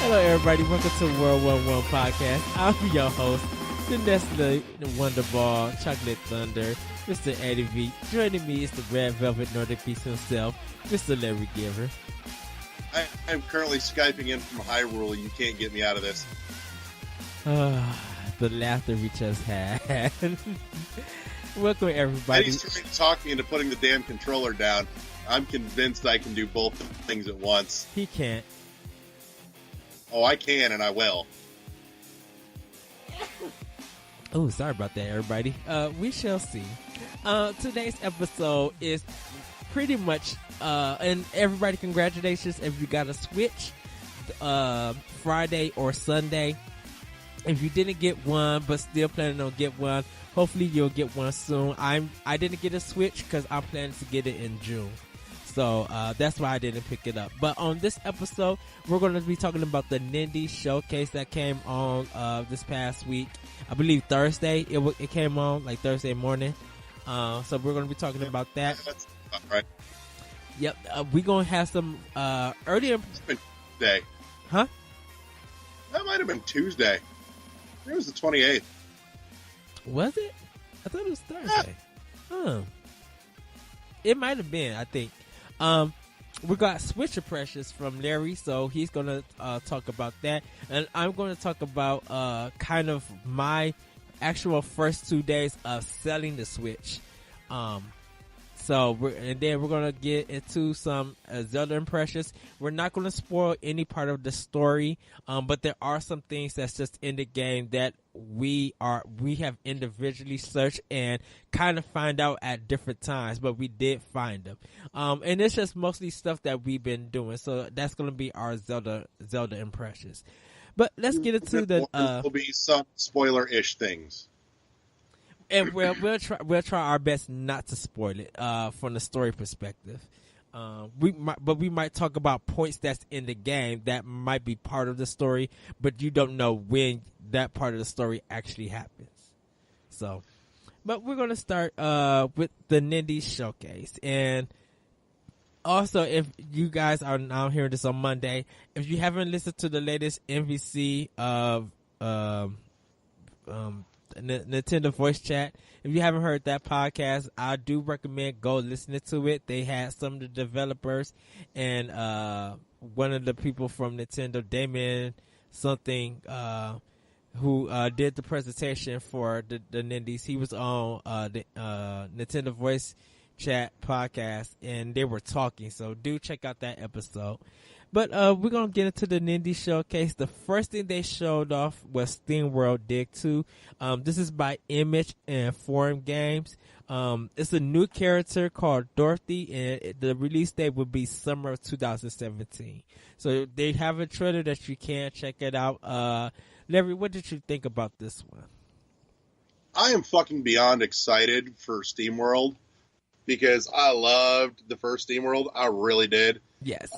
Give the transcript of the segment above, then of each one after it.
Hello, everybody. Welcome to World 1-1 Podcast. I'm your host, the Nestle, the Wonderball, Chocolate Thunder, Mr. Eddie V. Joining me is the Red Velvet Nordic Beast himself, Mr. Larry Giver. I'm currently Skyping in from Hyrule. You can't get me out of this. The laughter we just had. Welcome, everybody. Eddie's trying to talk me into putting the damn controller down. I'm convinced I can do both things at once. He can't. Oh, I can, and I will. Oh, sorry about that, everybody. We shall see. Today's episode is pretty much, and everybody, congratulations if you got a Switch Friday or Sunday. If you didn't get one, but still planning on get one, hopefully you'll get one soon. I didn't get a Switch because I'm planning to get it in June. So that's why I didn't pick it up. But on this episode, we're going to be talking about the Nindies showcase that came on this past week. I believe Thursday. It came on like Thursday morning. So we're going to be talking about that. That's right. Yep. We're going to have some earlier. Day. Huh? That might have been Tuesday. It was the 28th. Was it? I thought it was Thursday. Huh. It might have been, I think. We got Switch impressions from Larry, so he's going to talk about that. And I'm going to talk about kind of my actual first 2 days of selling the Switch. And then we're going to get into some Zelda impressions. We're not going to spoil any part of the story, but there are some things that's just in the game that we have individually searched and kind of find out at different times, but we did find them. And it's just mostly stuff that we've been doing. So that's going to be our Zelda impressions. But let's get into the will be some spoiler-ish things. And we'll try our best not to spoil it from the story perspective. We might talk about points that's in the game that might be part of the story, but you don't know when that part of the story actually happens. So, but we're gonna start with the Nindies showcase, and also if you guys are now hearing this on Monday, if you haven't listened to the latest MVC of Nintendo Voice Chat, if you haven't heard that podcast, I do recommend go listening to it. They had some of the developers and one of the people from Nintendo, Damien something, who did the presentation for the Nindies. He was on the Nintendo Voice Chat podcast, and they were talking, so do check out that episode. But we're going to get into the Nindies showcase. The first thing they showed off was SteamWorld Dig 2. This is by Image and Forum Games. It's a new character called Dorothy, and the release date will be summer of 2017. So they have a trailer that you can check it out. Larry, what did you think about this one? I am fucking beyond excited for SteamWorld because I loved the first SteamWorld. I really did. Yes.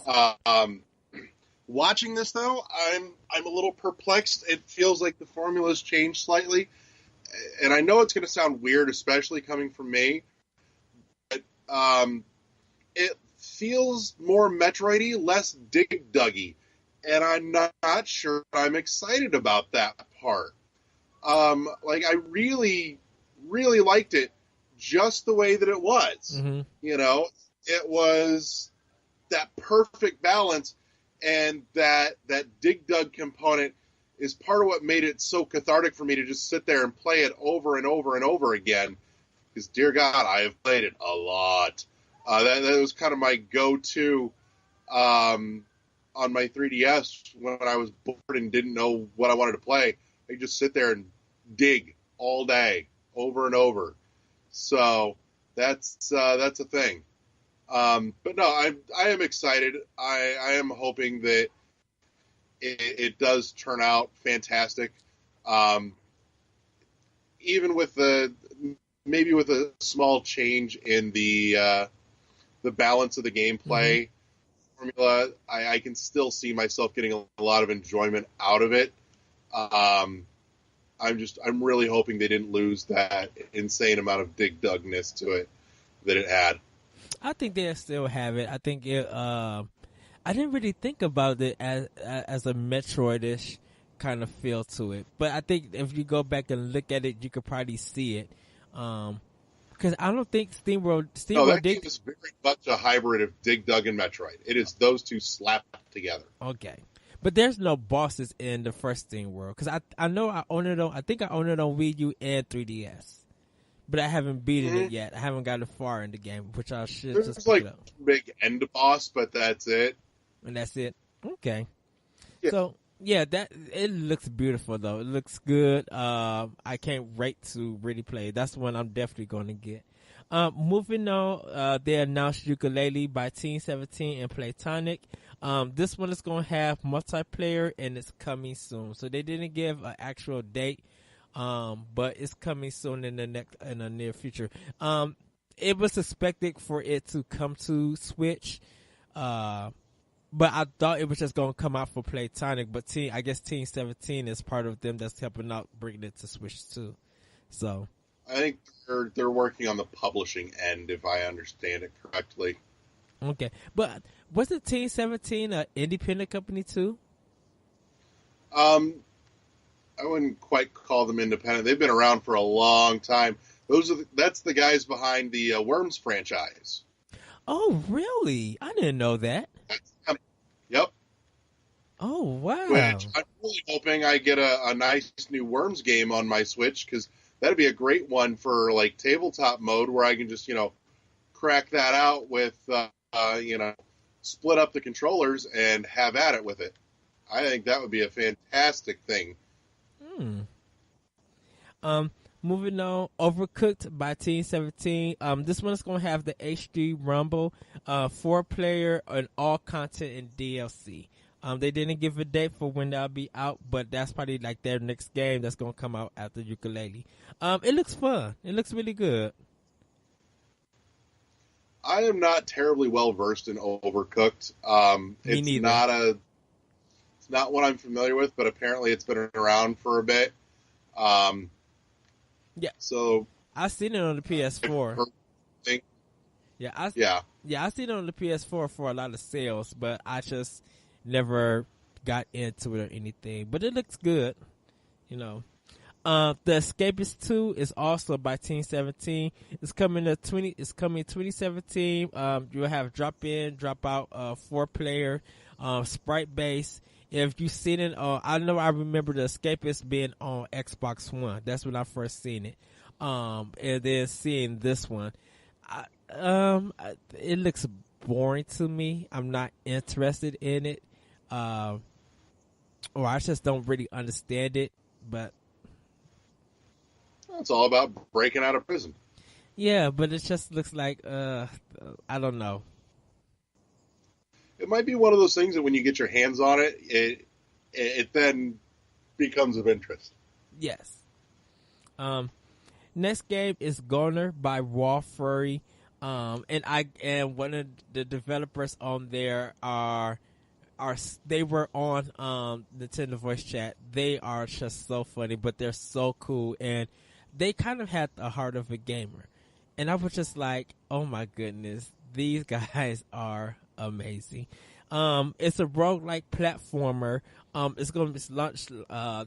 Watching this though, I'm a little perplexed. It feels like the formula's changed slightly, and I know it's going to sound weird, especially coming from me. But it feels more Metroid-y, less Dig Duggy, and I'm not sure I'm excited about that part. I really, really liked it just the way that it was. Mm-hmm. You know, it was that perfect balance, and that dig dug component is part of what made it so cathartic for me to just sit there and play it over and over and over again. Because, dear God, I have played it a lot. That was kind of my go-to on my 3DS when I was bored and didn't know what I wanted to play. I could just sit there and dig all day, over and over. So that's a thing. But no, I am excited. I am hoping that it does turn out fantastic. Even with maybe with a small change in the balance of the gameplay formula, I can still see myself getting a lot of enjoyment out of it. I'm really hoping they didn't lose that insane amount of dig dugness to it that it had. I think they'll still have it. I think it. I didn't really think about it as a Metroid-ish kind of feel to it, but I think if you go back and look at it, you could probably see it. Because I don't think No, SteamWorld that game did. is very much a hybrid of Dig Dug and Metroid. It is those two slapped together. Okay, but there's no bosses in the first SteamWorld because I know I own it on. I think I own it on Wii U and 3DS, but I haven't beaten it yet. I haven't gotten far in the game, which I should There's just pick like it up. big end boss, but that's it. And that's it. Okay. Yeah. So yeah, that it looks beautiful though. It looks good. I can't wait to really play. That's one I'm definitely going to get. Moving on, they announced Ukulele by Team 17 and Playtonic. This one is going to have multiplayer and it's coming soon. So they didn't give an actual date, but it's coming soon in the near future. It was expected for it to come to Switch. But I thought it was just going to come out for Playtonic, but I guess Team 17 is part of them that's helping out bringing it to Switch too. So I think they're working on the publishing end, if I understand it correctly. okay, but wasn't Team 17 an independent company too? I wouldn't quite call them independent. They've been around for a long time. That's the guys behind the Worms franchise. Oh, really? I didn't know that. Yep. Oh, wow. Which I'm really hoping I get a nice new Worms game on my Switch, because that'd be a great one for like tabletop mode where I can just, crack that out with, split up the controllers and have at it with it. I think that would be a fantastic thing. Moving on, Overcooked by Team 17. This one is going to have the HD Rumble, 4-player, and all content in DLC. They didn't give a date for when that'll be out, but that's probably like their next game that's going to come out after Ukulele. It looks fun. It looks really good. I am not terribly well versed in Overcooked. Me neither. It's not what I'm familiar with, but apparently it's been around for a bit. Yeah. So I seen it on the PS4. Yeah, I seen it on the PS4 for a lot of sales, but I just never got into it or anything. But it looks good, The Escapist 2 is also by Team 17. It's coming 2017. You'll have drop in, drop out, 4-player, sprite base. If you've seen it, I remember the Escapist being on Xbox One. That's when I first seen it. And then seeing this one, it looks boring to me. I'm not interested in it, or I just don't really understand it. But it's all about breaking out of prison. Yeah, but it just looks like I don't know. It might be one of those things that when you get your hands on it, it then becomes of interest. Yes. Next game is Goner by Raw Furry. And one of the developers on there they were on Nintendo Voice Chat. They are just so funny, but they're so cool, and they kind of had the heart of a gamer. And I was just like, oh my goodness, these guys are amazing. It's a roguelike platformer. It's going to be launched.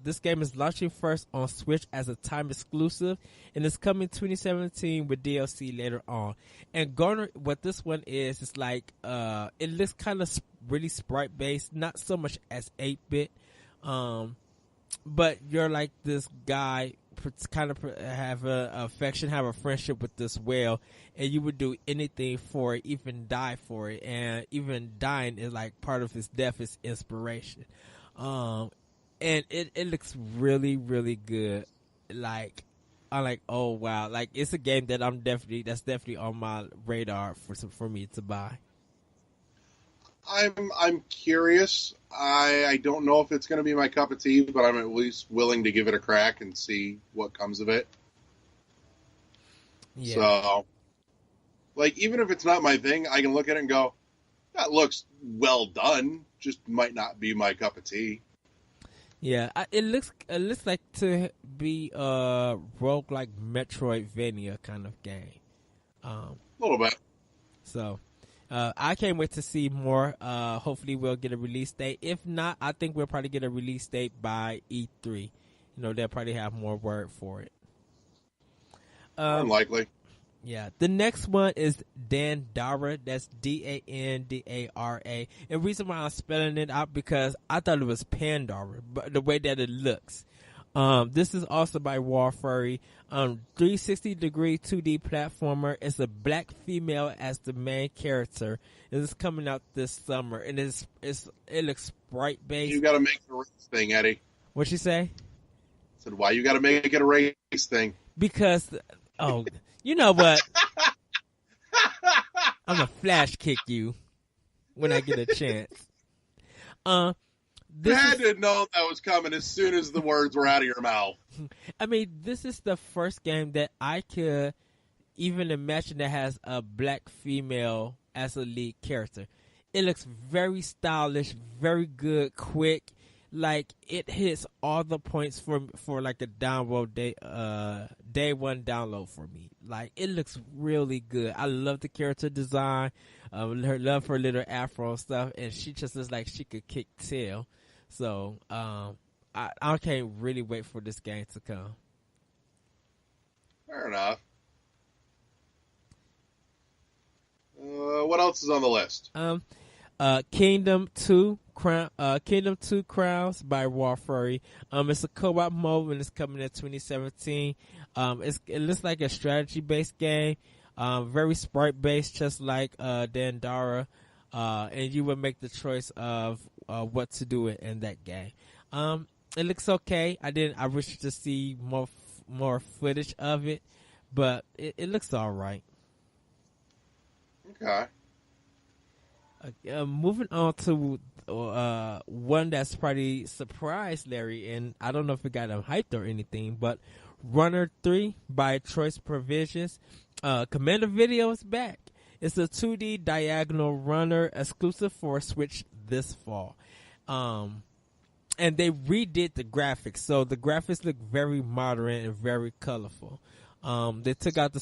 This game is launching first on Switch as a time exclusive, and it's coming 2017 with DLC later on. And Garner, what this one is like, it looks kind of really sprite based, not so much as 8-bit. But you're like this guy, kind of have a affection, have a friendship with this whale, and you would do anything for it, even die for it, and even dying is like part of his death is inspiration. And it looks really, really good. Like, I'm like, oh wow, like it's a game that that's definitely on my radar for me to buy. I'm curious. I don't know if it's going to be my cup of tea, but I'm at least willing to give it a crack and see what comes of it. Yeah. So, like, even if it's not my thing, I can look at it and go, that looks well done, just might not be my cup of tea. Yeah, it looks like to be a roguelike Metroidvania kind of game. A little bit. So, I can't wait to see more. Hopefully we'll get a release date. If not, I think we'll probably get a release date by E3. They'll probably have more word for it. Unlikely. Yeah. The next one is Dandara. That's Dandara. And the reason why I'm spelling it out because I thought it was Pandora, but the way that it looks. This is also by Warfurry. 360-degree 2D platformer. It's a black female as the main character. It is coming out this summer, and it looks sprite based. You got to make it a race thing, Eddie. What'd she say? I said, why you got to make it a race thing? Because, you know what? I'm gonna flash kick you when I get a chance. I had to know that was coming as soon as the words were out of your mouth. I mean, this is the first game that I could even imagine that has a black female as a lead character. It looks very stylish, very good, quick. Like, it hits all the points for like a download day one download for me. Like, it looks really good. I love the character design, love her little afro stuff, and she just looks like she could kick tail. So, I can't really wait for this game to come. Fair enough. What else is on the list? Kingdom 2 Crowns by Warfurry. It's a co-op mode and it's coming in 2017. It looks like a strategy based game. Very sprite based, just like Dandara. And you would make the choice of what to do in that game. It looks okay. I wish to see more footage of it, but it looks all right. Okay. Moving on to one that's probably surprised Larry, and I don't know if it got him hyped or anything, but Runner 3 by Choice Provisions. Commander Video is back. It's a 2D diagonal runner exclusive for Switch this fall. And they redid the graphics, so the graphics look very modern and very colorful. They took out the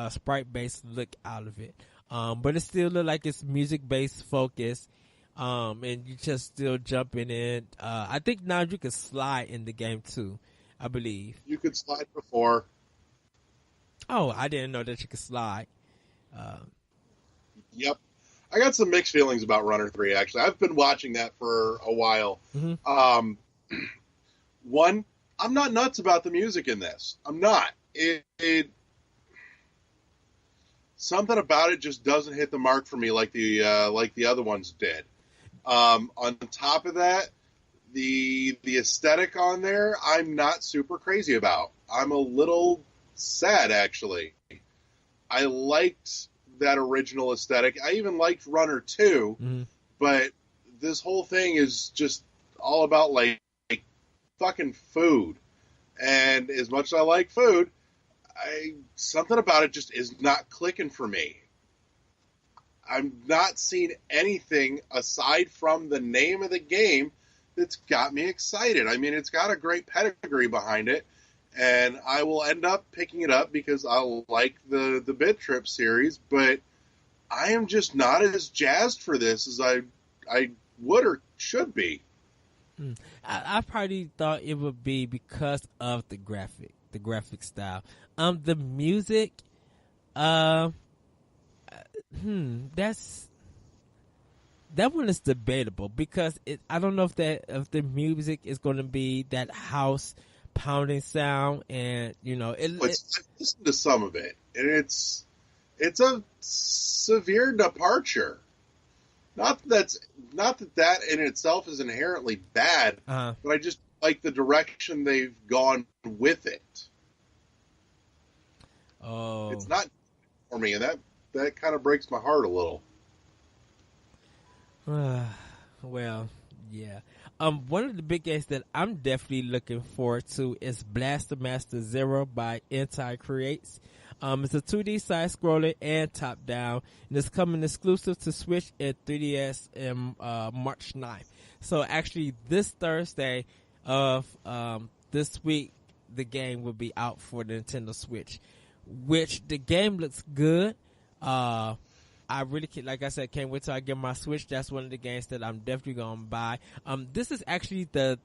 sprite-based look out of it. But it still look like it's music-based focus. And you just still jumping in. I think now you can slide in the game too, I believe. You could slide before. Oh, I didn't know that you could slide. Yep. I got some mixed feelings about Runner 3, actually. I've been watching that for a while. Mm-hmm. One, I'm not nuts about the music in this. I'm not. Something about it just doesn't hit the mark for me like the other ones did. On top of that, the aesthetic on there, I'm not super crazy about. I'm a little sad, actually. I liked that original aesthetic. I even liked Runner 2, mm-hmm. but this whole thing is just all about like fucking food. And as much as I like food, something about it just is not clicking for me. I'm not seeing anything aside from the name of the game that's got me excited. I mean, it's got a great pedigree behind it, and I will end up picking it up because I like the Bit Trip series, but I am just not as jazzed for this as I would or should be. I probably thought it would be because of the graphic style. The music, that one is debatable because I don't know if the music is going to be that house pounding sound, and I've listened to some of it, and it's a severe departure. Not that in itself is inherently bad, but I just like the direction they've gone with it. Oh, it's not for me, and that kind of breaks my heart a little. Well, yeah. One of the big games that I'm definitely looking forward to is Blaster Master Zero by Anti Creates. It's a 2D side-scroller and top-down, and it's coming exclusive to Switch and 3DS in March 9th. So actually, this Thursday of this week, the game will be out for the Nintendo Switch, which the game looks good. I I really can't, like I said, can't wait till I get my Switch. That's one of the games that I'm definitely gonna buy. This is actually the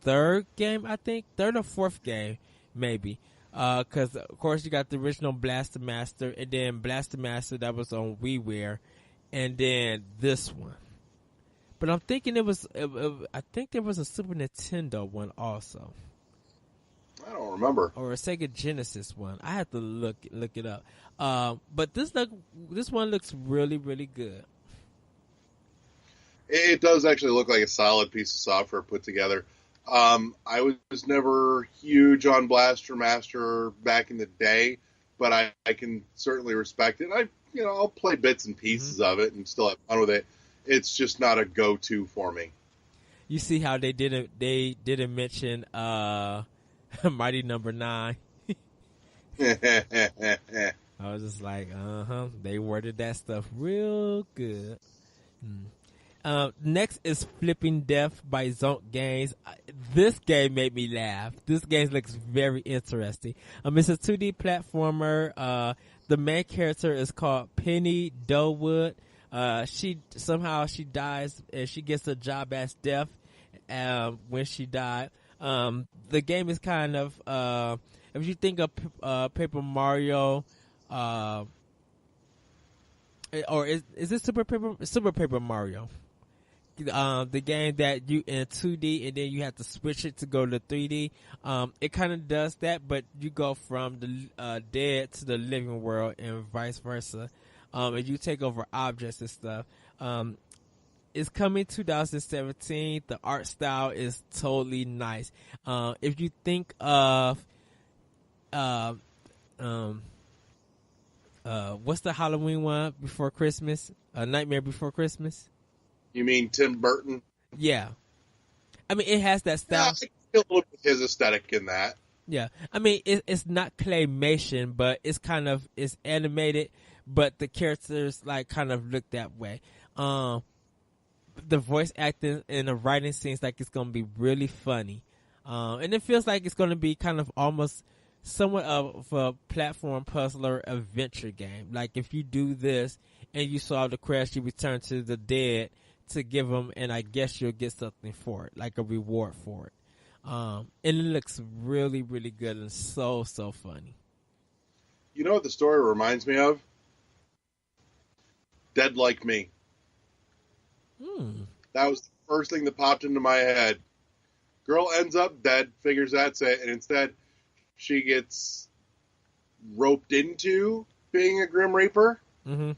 third game, I think, third or fourth game, maybe. Cause of course you got the original Blaster Master, and then Blaster Master that was on WiiWare, and then this one. But I'm thinking I think there was a Super Nintendo one also. I don't remember. Or a Sega Genesis one. I have to look it up. But this one looks really, really good. It does actually look like a solid piece of software put together. I was never huge on Blaster Master back in the day, but I can certainly respect it. I'll play bits and pieces of it and still have fun with it. It's just not a go-to for me. You see how they didn't mention Mighty Number 9. I was just like, they worded that stuff real good. Next is Flipping Death by Zonk Games. This game made me laugh. This game looks very interesting. It's a 2D platformer. The main character is called Penny Dowood. She dies and she gets a job as deaf when she died. The game is kind of if you think of Paper Mario, or is it Super Paper Mario? The game that you in 2D and then you have to switch it to go to 3D. It kind of does that, but you go from the dead to the living world and vice versa. And you take over objects and stuff. It's coming 2017. The art style is totally nice. If you think of what's the Halloween one before Christmas? Nightmare Before Christmas. You mean Tim Burton? Yeah. It has that style. Yeah, I can feel a little bit his aesthetic in that. Yeah. It's not claymation, but it's animated, but the characters kind of look that way. The voice acting and the writing seems like it's going to be really funny. And it feels like it's going to be kind of almost somewhat of a platform puzzler adventure game. Like if you do this and you solve the quest, you return to the dead to give them, and I guess you'll get something for it, like a reward for it. And it looks really, really good and so funny. You know what the story reminds me of? Dead Like Me. That was the first thing that popped into my head. Girl ends up dead, figures that's it, and instead she gets roped into being a Grim Reaper. Mm-hmm.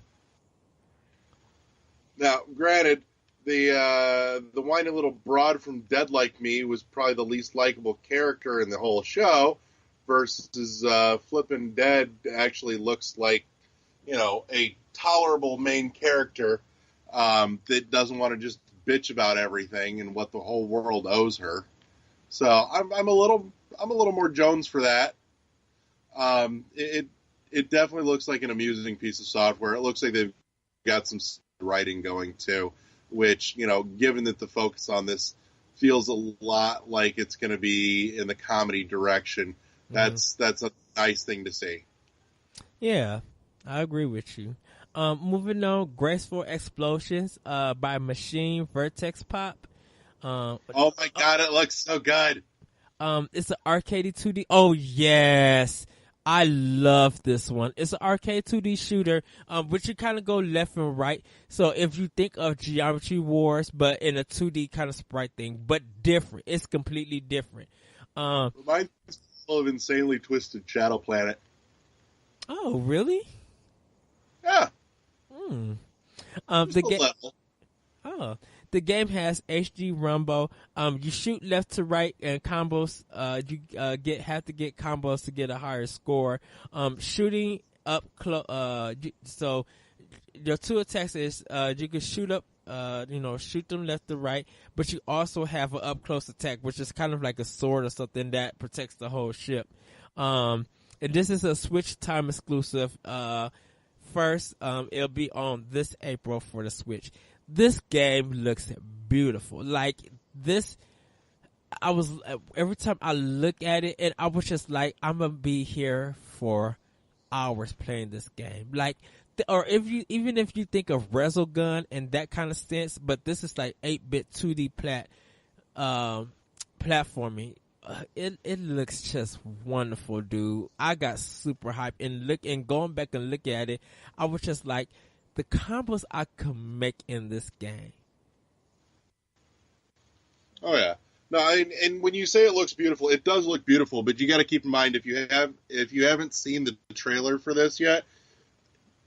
Now, granted, the whiny little broad from Dead Like Me was probably the least likable character in the whole show, versus Flippin' Dead actually looks like, a tolerable main character that doesn't want to just bitch about everything and what the whole world owes her. So I'm a little more Jones for that. It definitely looks like an amusing piece of software. It looks like they've got some writing going too, which, given that the focus on this feels a lot like it's going to be in the comedy direction, that's a nice thing to see. Yeah, I agree with you. Moving on, Graceful Explosions by Machine Vertex Pop. Oh my god, it looks so good. It's an arcade 2D. Oh yes, I love this one. It's an arcade 2D shooter, which you kind of go left and right. So if you think of Geometry Wars, but in a 2D kind of sprite thing, but different. It's completely different. Reminds me of Insanely Twisted Shadow Planet. Oh really? Yeah. The game has HD rumble. You shoot left to right and combos. You have to get combos to get a higher score. Shooting up close. So your two attacks is you can shoot up. Shoot them left to right, but you also have an up close attack, which is kind of like a sword or something that protects the whole ship. And this is a Switch time exclusive. First, it'll be on this April for the Switch. This game looks beautiful. Like this, every time I look at it, and I was just like, I'm gonna be here for hours playing this game. Like or if you even if you think of Resogun and that kind of sense, but this is like 8-bit 2D platforming. It looks just wonderful, dude. I got super hyped and going back and look at it, I was just like, the combos I could make in this game. Oh yeah. No, and when you say it looks beautiful, it does look beautiful. But you got to keep in mind, if you haven't seen the trailer for this yet,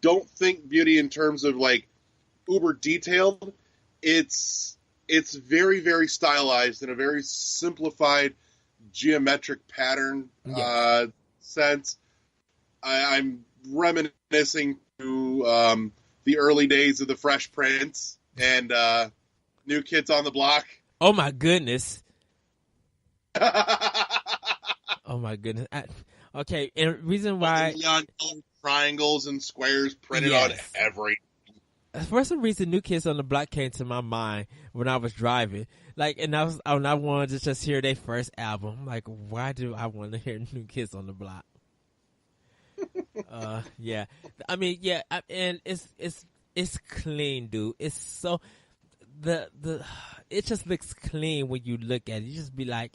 don't think beauty in terms of like uber detailed. It's very, very stylized in a very simplified geometric pattern sense. I'm reminiscing to the early days of the Fresh Prince and New Kids on the Block. Oh my goodness. Oh my goodness. Okay, and reason why neon colored triangles and squares printed on every. For some reason, New Kids on the Block came to my mind when I was driving. Like, and I wanted to just hear their first album. Like, why do I want to hear New Kids on the Block? Yeah. I mean, yeah, and it's clean, dude. It's so it just looks clean when you look at it. You just be like,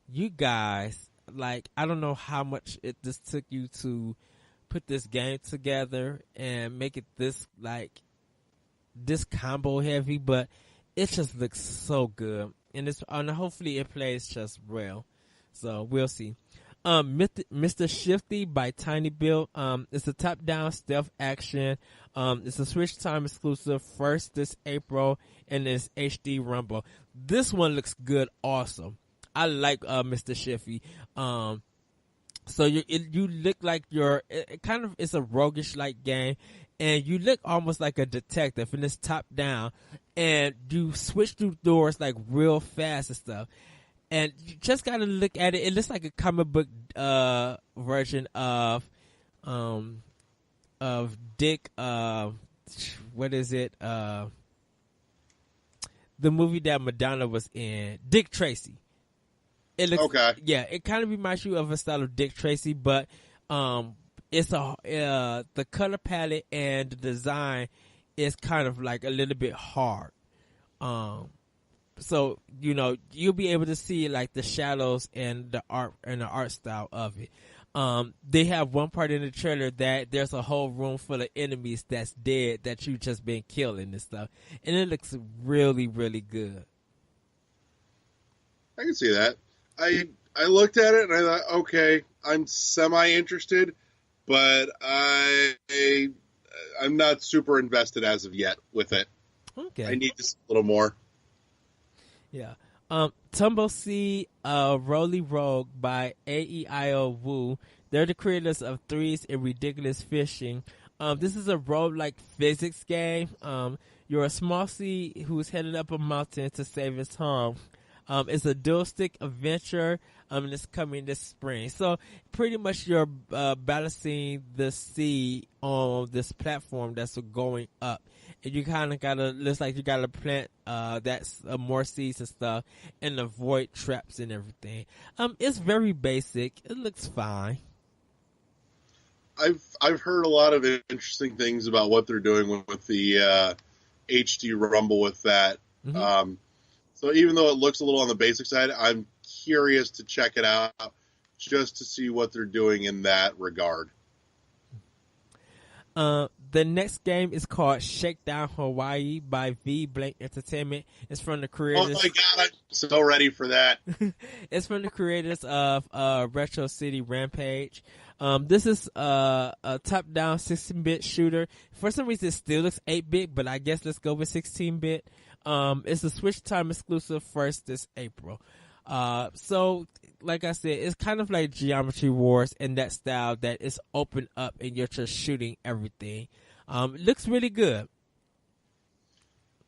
you guys, like, I don't know how much this took you to put this game together and make it this combo heavy, but it just looks so good, and hopefully it plays just well. So we'll see. Mr. Shifty by Tiny Build. It's a top-down stealth action. It's a Switch Time exclusive, first this April, and it's HD Rumble. This one looks good also. I like Mr. Shifty. So you look like it's a roguish like game, and you look almost like a detective, and it's top down, and you switch through doors like real fast and stuff. And you just gotta look at it. It looks like a comic book version of Dick. What is it? The movie that Madonna was in, Dick Tracy. It looks okay. Yeah, it kind of reminds you of a style of Dick Tracy, but it's the color palette and the design is kind of like a little bit hard. So you'll be able to see like the shadows and the art style of it. They have one part in the trailer that there's a whole room full of enemies that's dead that you just been killing and stuff, and it looks really, really good. I can see that. I looked at it and I thought, okay, I'm semi-interested, but I'm not super invested as of yet with it. Okay. I need just a little more. Yeah. Tumble Sea Roly Rogue by AEIO Wu. They're the creators of Threes and Ridiculous Fishing. This is a roguelike physics game. You're a small sea who's headed up a mountain to save his home. It's a dual-stick adventure, and it's coming this spring. So pretty much you're balancing the sea on this platform that's going up. And you kind of looks like you gotta plant that's more seeds and stuff and avoid traps and everything. It's very basic. It looks fine. I've heard a lot of interesting things about what they're doing with the HD Rumble with that. Mm-hmm. So even though it looks a little on the basic side, I'm curious to check it out just to see what they're doing in that regard. The next game is called Shakedown Hawaii by V Blank Entertainment. It's from the creators. Oh my god, I'm so ready for that. It's from the creators of Retro City Rampage. This is a top-down 16-bit shooter. For some reason, it still looks 8-bit, but I guess let's go with 16-bit. It's a Switch Time exclusive, first this April. So, like I said, it's kind of like Geometry Wars in that style that it's open up and you're just shooting everything. It looks really good.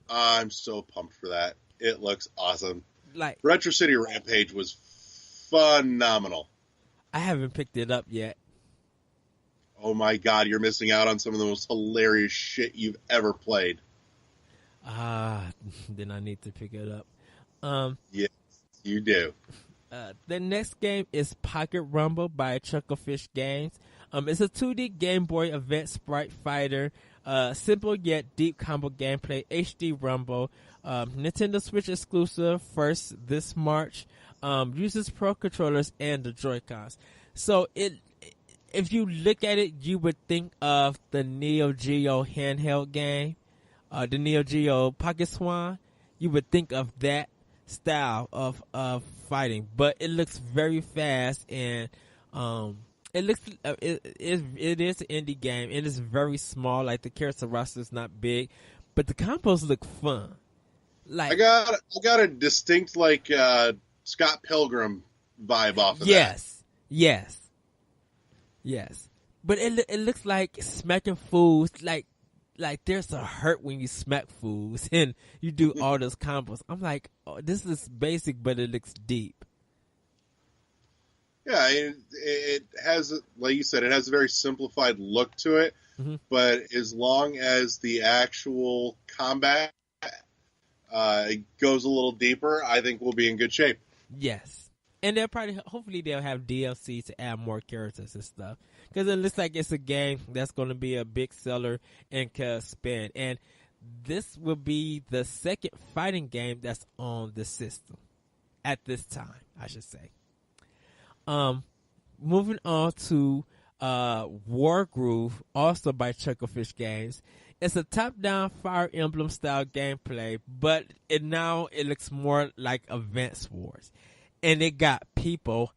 I'm so pumped for that. It looks awesome. Like Retro City Rampage was phenomenal. I haven't picked it up yet. Oh my god, you're missing out on some of the most hilarious shit you've ever played. Then I need to pick it up. Yes, you do. The next game is Pocket Rumble by Chucklefish Games. It's a 2D Game Boy Advance sprite fighter. Simple yet deep combo gameplay, HD rumble. Nintendo Switch exclusive first this March. Uses Pro controllers and the Joy-Cons. So if you look at it, you would think of the Neo Geo handheld game, the Neo Geo Pocket Swan. You would think of that style of fighting, but it looks very fast and it looks it is an indie game. It is very small. Like the character roster is not big, but the combos look fun. Like I got a distinct Scott Pilgrim vibe off of that. Yes. But it looks like smacking fools. Like there's a hurt when you smack fools and you do all those combos. I'm like, oh, this is basic, but it looks deep. Yeah, it has, like you said, it has a very simplified look to it. Mm-hmm. But as long as the actual combat goes a little deeper, I think we'll be in good shape. Yes. And hopefully they'll have DLC to add more characters and stuff. Because it looks like it's a game that's going to be a big seller and can spend. And this will be the second fighting game that's on the system. At this time, I should say. Moving on to War Groove, also by Chucklefish Games. It's a top-down Fire Emblem style gameplay, but it looks more like Advance Wars, and it got people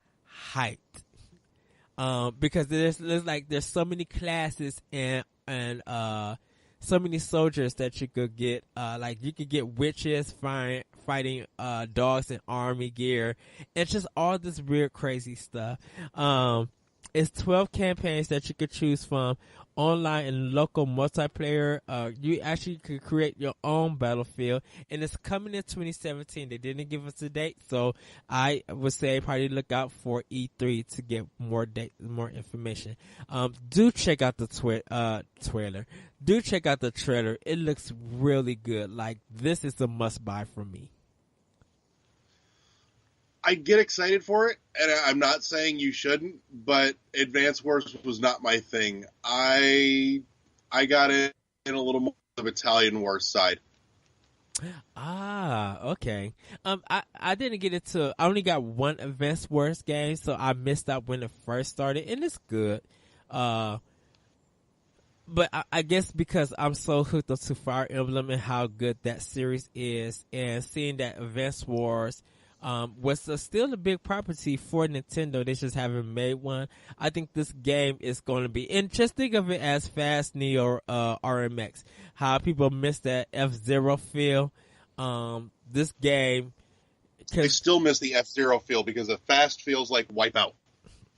hyped because there's so many classes and so many soldiers that you could get. Like you could get witches fighting dogs in army gear. It's just all this weird, crazy stuff. It's 12 campaigns that you could choose from, online and local multiplayer. You actually could create your own battlefield, and it's coming in 2017. They didn't give us a date, so I would say probably look out for E3 to get more information. Do check out the trailer. Do check out the trailer. It looks really good. Like, this is a must buy for me. I get excited for it, and I'm not saying you shouldn't, but Advance Wars was not my thing. I got in a little more of the Italian Wars side. Okay. I didn't get into. I only got one Advance Wars game, so I missed out when it first started, and it's good. But I guess because I'm so hooked up to Fire Emblem and how good that series is, and seeing that Advance Wars was still a big property for Nintendo. They just haven't made one. I think this game is going to be, and just think of it as Fast Neo RMX. How people miss that F-Zero feel. This game, I still miss the F-Zero feel because the Fast feels like Wipeout.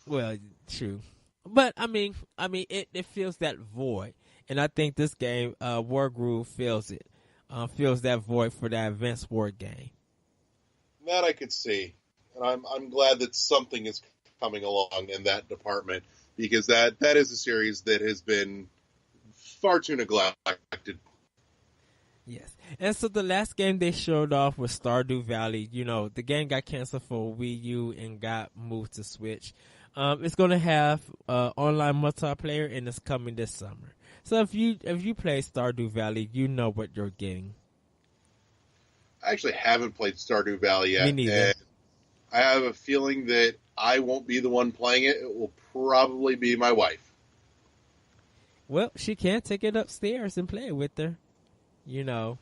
Well, true, but I mean, it feels that void, and I think this game, War Groove, feels it. Feels that void for that Advance War game. That I could see, and I'm glad that something is coming along in that department, because that is a series that has been far too neglected. Yes, and so the last game they showed off was Stardew Valley. You know, the game got canceled for Wii U and got moved to Switch. It's going to have online multiplayer, and it's coming this summer. So if you play Stardew Valley, you know what you're getting. I actually haven't played Stardew Valley yet. Me neither. And I have a feeling that I won't be the one playing it. It will probably be my wife. Well, she can take it upstairs and play it with her. You know.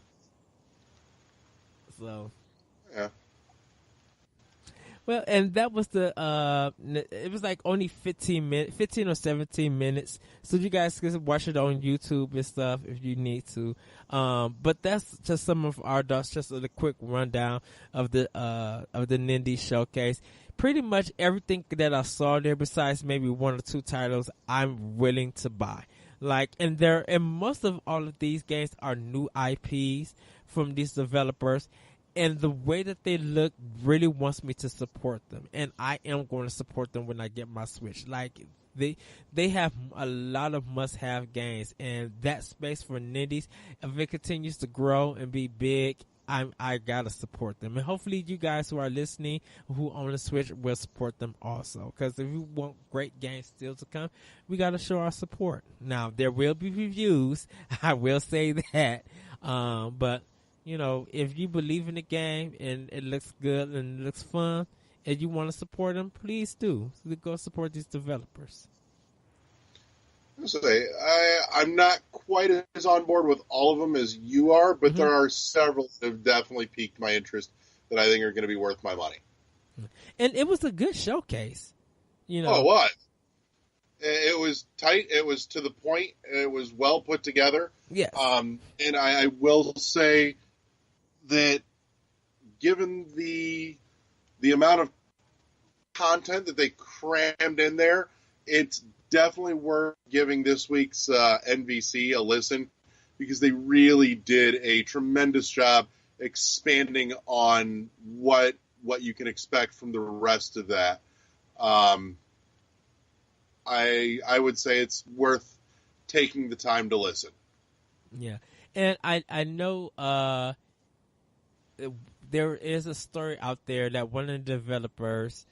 So. Yeah. Well, and that was it was like only 15 or 17 minutes. So you guys can watch it on YouTube and stuff if you need to. But that's just some of our thoughts, just a quick rundown of the Nindies showcase. Pretty much everything that I saw there, besides maybe one or two titles, I'm willing to buy. Like, and most of all of these games are new IPs from these developers. And the way that they look really wants me to support them. And I am going to support them when I get my Switch. Like, they have a lot of must-have games. And that space for Nindies, if it continues to grow and be big, I gotta support them, and hopefully you guys who are listening who own the Switch will support them also. Because if you want great games still to come, we gotta show our support. Now there will be reviews, I will say that, but you know, if you believe in the game and it looks good and it looks fun, and you want to support them, please do. So go support these developers. I'm not quite as on board with all of them as you are, but there are several that have definitely piqued my interest that I think are going to be worth my money. And it was a good showcase. You know, it was. It was tight. It was to the point. It was well put together. Yes. And I will say that given the amount of content that they crammed in there, it's definitely worth giving this week's NVC a listen, because they really did a tremendous job expanding on what you can expect from the rest of that. I would say it's worth taking the time to listen. Yeah, and I know there is a story out there that one of the developers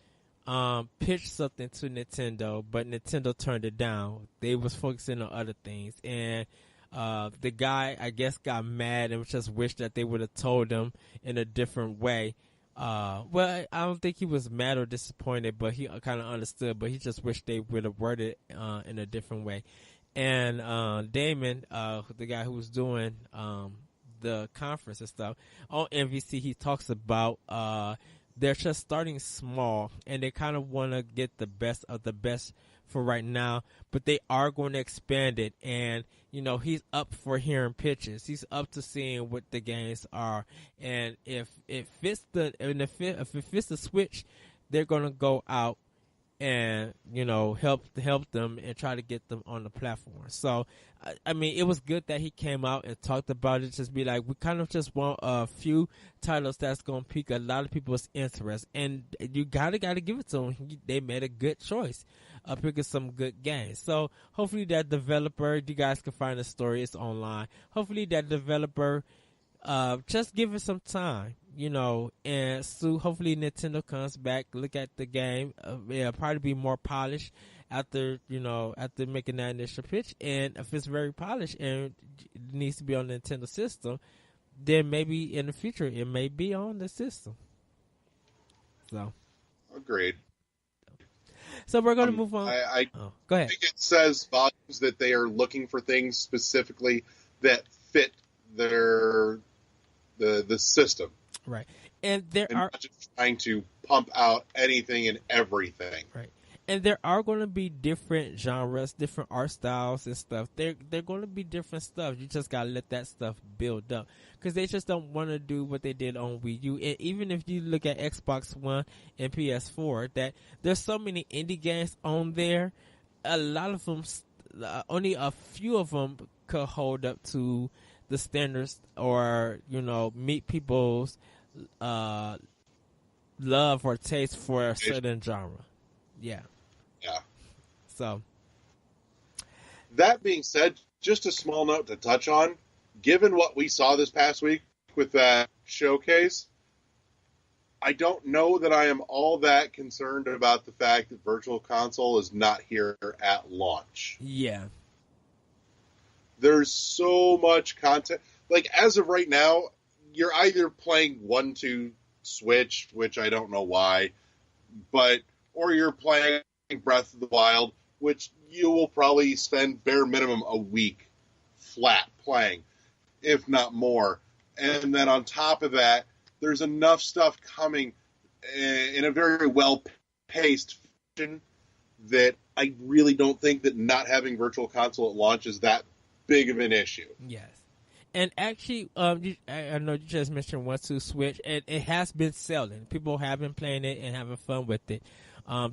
pitched something to Nintendo, but Nintendo turned it down. They was focusing on other things, and the guy, I guess, got mad and just wished that they would have told him in a different way. Well, I don't think he was mad or disappointed, but he kind of understood, but he just wished they would have worded it in a different way. And Damon, the guy who was doing the conference and stuff, on NVC, he talks about they're just starting small, and they kind of want to get the best of the best for right now, but they are going to expand it. And you know, he's up for hearing pitches. He's up to seeing what the games are, and if it fits if it fits the Switch, they're going to go out and, you know, help them and try to get them on the platform. So, I mean, it was good that he came out and talked about it. Just be like, we kind of just want a few titles that's going to pique a lot of people's interest, and you gotta give it to them. They made a good choice, picking some good games. So hopefully that developer, you guys can find the story. It's online. Hopefully that developer, just give it some time, you know, and so hopefully Nintendo comes back, look at the game. It'll probably be more polished after making that initial pitch. And if it's very polished and it needs to be on the Nintendo system, then maybe in the future it may be on the system. So, agreed. So we're going to move on. Go ahead. I think it says volumes that they are looking for things specifically that fit the system. Right. And not just trying to pump out anything and everything. Right. And there are going to be different genres, different art styles and stuff. They're going to be different stuff. You just got to let that stuff build up, because they just don't want to do what they did on Wii U. And even if you look at Xbox One and PS4, that there's so many indie games on there. A lot of them, only a few of them could hold up to the standards, or, you know, meet people's love or taste for a certain genre. Yeah. Yeah. So, that being said, just a small note to touch on, given what we saw this past week with that showcase, I don't know that I am all that concerned about the fact that Virtual Console is not here at launch. Yeah. There's so much content. Like, as of right now, you're either playing 1-2 Switch, which I don't know why, or you're playing Breath of the Wild, which you will probably spend bare minimum a week flat playing, if not more. And then on top of that, there's enough stuff coming in a very well-paced fashion that I really don't think that not having Virtual Console at launch is that big of an issue. Yes. And actually, I know you just mentioned 1-2 Switch, and it has been selling. People have been playing it and having fun with it,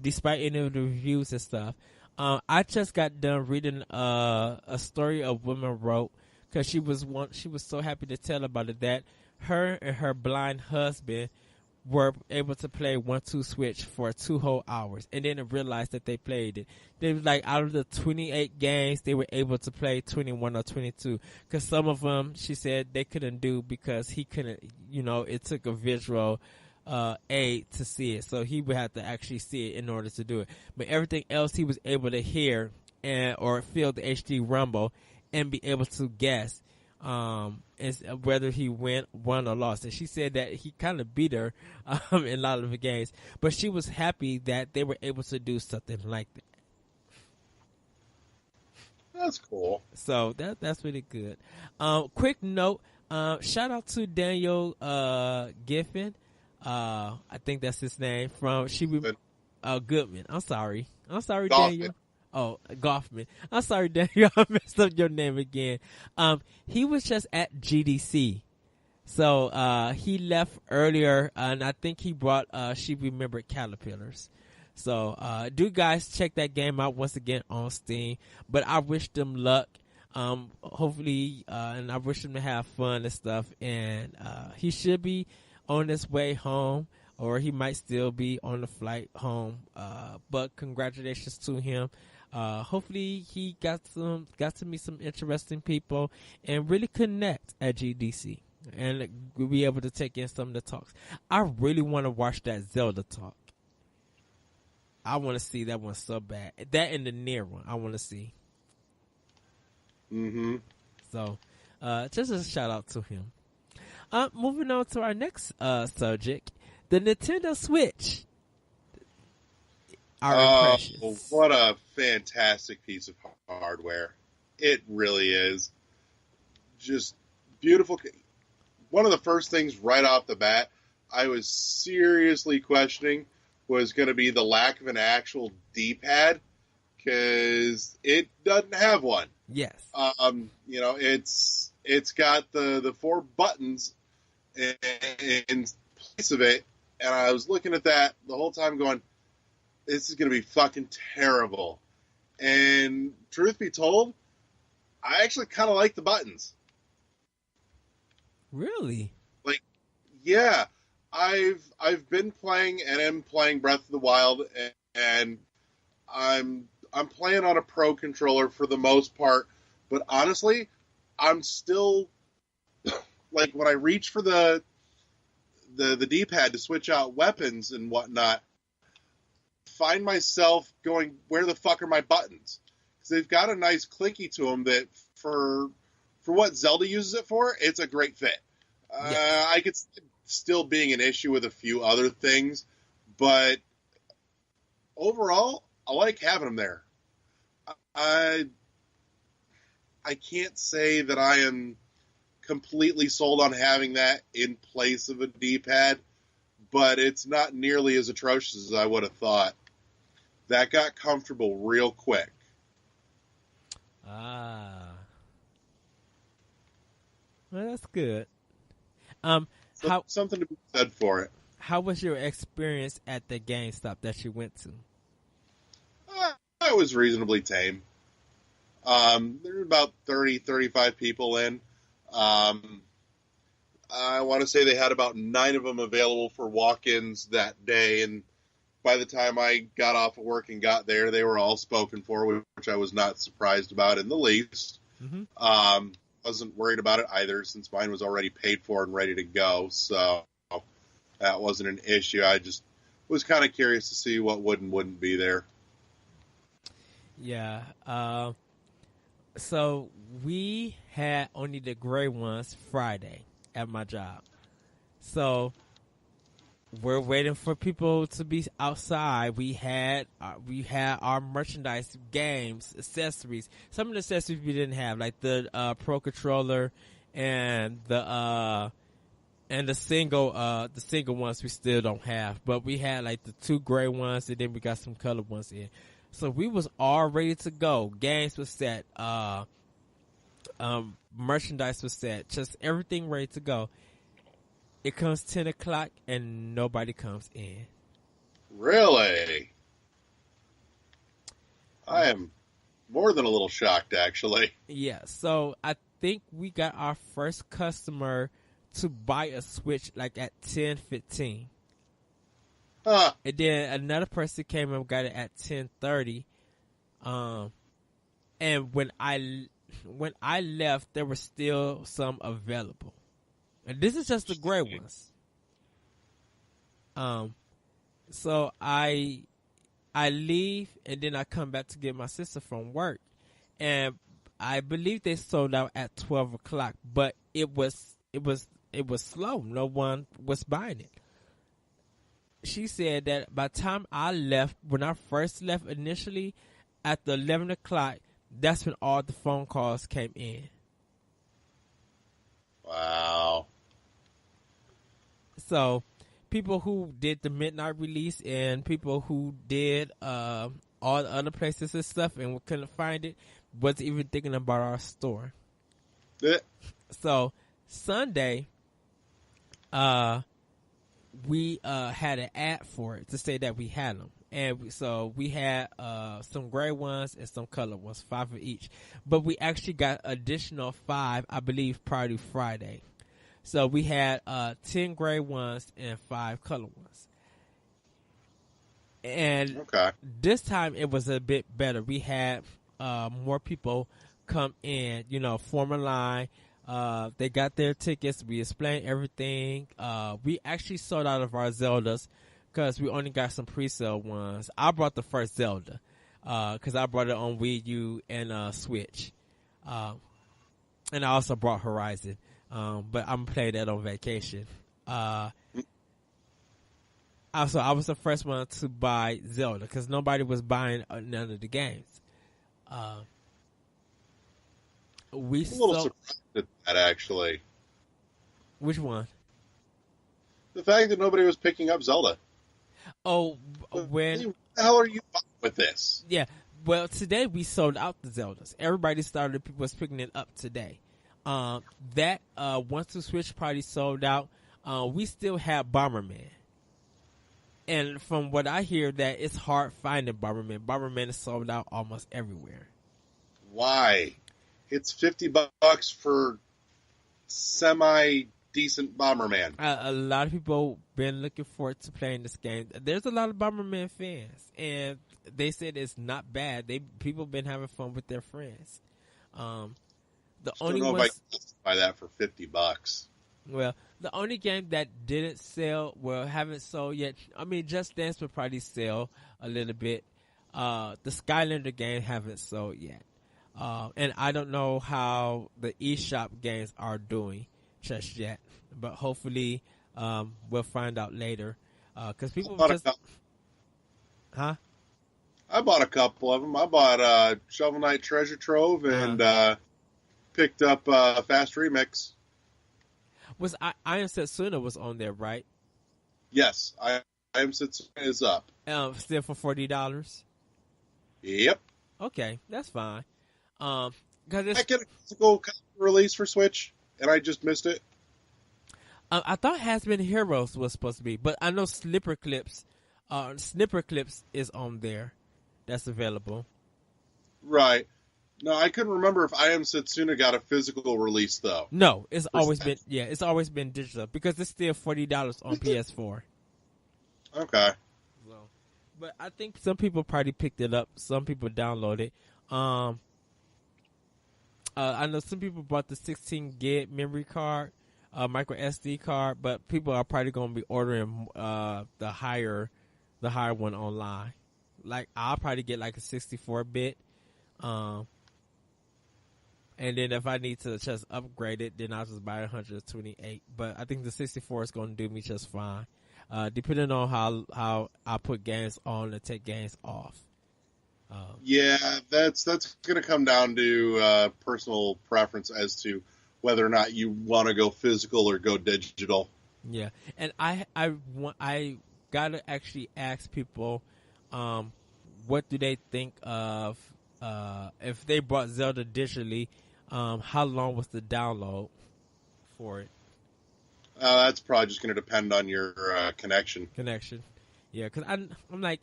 despite any of the reviews and stuff. I just got done reading a story a woman wrote, because she was so happy to tell about it, that her and her blind husband were able to play 1-2 switch for 2 whole hours, and then realized that they played it. They was like, out of the 28 games, they were able to play 21 or 22. Because some of them, she said, they couldn't do because he couldn't, it took a visual aid to see it. So he would have to actually see it in order to do it. But everything else he was able to hear or feel the HD rumble and be able to guess is whether he won or lost. And she said that he kind of beat her in a lot of the games, but she was happy that they were able to do something like that. That's cool. So that's really good. Quick note, shout out to Daniel Giffen. I think that's his name from Goodman. I'm sorry, Goffman. Daniel. Oh, Goffman. I'm sorry, Daniel. I messed up your name again. He was just at GDC. So, he left earlier, and I think he brought, She Remembered Caterpillars. So, do guys check that game out once again on Steam. But I wish them luck. Hopefully, and I wish him to have fun and stuff. And, he should be on his way home, or he might still be on the flight home. But congratulations to him. Hopefully he got to meet some interesting people and really connect at GDC, and we'll be able to take in some of the talks. I really want to watch that Zelda talk. I want to see that one so bad. That and the near one, I want to see. Mm-hmm. So, just a shout out to him. Moving on to our next subject, the Nintendo Switch. What a fantastic piece of hardware. It really is. Just beautiful. One of the first things right off the bat I was seriously questioning was going to be the lack of an actual D-pad, because it doesn't have one. Yes. It's got the 4 buttons in place of it, and I was looking at that the whole time going, this is going to be fucking terrible. And truth be told, I actually kind of like the buttons. Really? Like, yeah, I've been playing and am playing Breath of the Wild, and I'm playing on a Pro controller for the most part. But honestly, I'm still like, when I reach for the D-pad to switch out weapons and whatnot, find myself going, where the fuck are my buttons? Because they've got a nice clicky to them that for what Zelda uses it for, it's a great fit. Yes. I could still being an issue with a few other things, but overall, I like having them there. I can't say that I am completely sold on having that in place of a D-pad, but it's not nearly as atrocious as I would have thought. That got comfortable real quick. Well, that's good. Something to be said for it. How was your experience at the GameStop that you went to? It was reasonably tame. There were about 30, 35 people in. I want to say they had about 9 of them available for walk-ins that day, and by the time I got off of work and got there, they were all spoken for, which I was not surprised about in the least. Mm-hmm. Wasn't worried about it either, since mine was already paid for and ready to go, so that wasn't an issue. I just was kind of curious to see what would and wouldn't be there. Yeah. So we had only the gray ones Friday at my job. So we're waiting for people to be outside. We had our merchandise, games, accessories. Some of the accessories we didn't have, like the Pro controller and the single ones we still don't have. But we had like the 2 gray ones, and then we got some colored ones in. So we was all ready to go. Games was set. Merchandise was set. Just everything ready to go. It comes 10 o'clock and nobody comes in. Really? I am more than a little shocked, actually. Yeah, so I think we got our first customer to buy a Switch like at 10:15. Huh. And then another person came and got it at 10:30. And when I left, there were still some available. And this is just the gray ones. So I leave and then I come back to get my sister from work, and I believe they sold out at 12 o'clock. But it was slow. No one was buying it. She said that by the time I left, when I first left initially, at the 11 o'clock, that's when all the phone calls came in. Wow. So, people who did the midnight release and people who did all the other places and stuff and couldn't find it wasn't even thinking about our store. Yeah. So, Sunday, we had an ad for it to say that we had them. And so we had some gray ones and some color ones, 5 of each. But we actually got additional 5, I believe, prior to Friday. So we had 10 gray ones and 5 color ones. And this time it was a bit better. We had more people come in, form a line. They got their tickets. We explained everything. We actually sold out of our Zeldas because we only got some pre-sale ones. I brought the first Zelda because I brought it on Wii U and Switch. And I also brought Horizon. But I'm playing that on vacation. Also, I was the first one to buy Zelda because nobody was buying none of the games. I'm a little surprised at that, actually. Which one? The fact that nobody was picking up Zelda. Oh, what the hell are you with this? Yeah, well, today we sold out the Zeldas. Everybody was picking it up today. That once the Switch party sold out, we still have Bomberman. And from what I hear, that it's hard finding Bomberman. Bomberman is sold out almost everywhere. Why? It's $50 for semi-decent Bomberman. A lot of people been looking forward to playing this game. There's a lot of Bomberman fans, and they said it's not bad. People been having fun with their friends. The only don't know if I can buy that for $50. Well, the only game that didn't sell, haven't sold yet. I mean, Just Dance will probably sell a little bit. The Skylander game haven't sold yet. And I don't know how the eShop games are doing just yet, but hopefully we'll find out later. Because people just, huh? I bought a couple of them. I bought Shovel Knight Treasure Trove and picked up Fast Remix. Was I Am Setsuna was on there, right? Yes, I Am Setsuna is up. Still for $40. Yep. Okay, that's fine. I get a physical release for Switch, and I just missed it. I thought Has Been Heroes was supposed to be, but I know Snipper Clips is on there. That's available. Right. No, I couldn't remember if I Am Setsuna got a physical release though. No, it's always been digital because it's still $40 on PS4. Okay. So, but I think some people probably picked it up. Some people downloaded. I know some people bought the 16 gig memory card, micro SD card, but people are probably going to be ordering the higher one online. Like I'll probably get like a 64-bit. And then if I need to just upgrade it, then I'll just buy 128. But I think the 64 is going to do me just fine, depending on how I put games on and take games off. Yeah, that's going to come down to personal preference as to whether or not you want to go physical or go digital. Yeah, and I gotta actually ask people, what do they think of if they bought Zelda digitally? How long was the download for it? That's probably just going to depend on your connection. Yeah, because I'm like,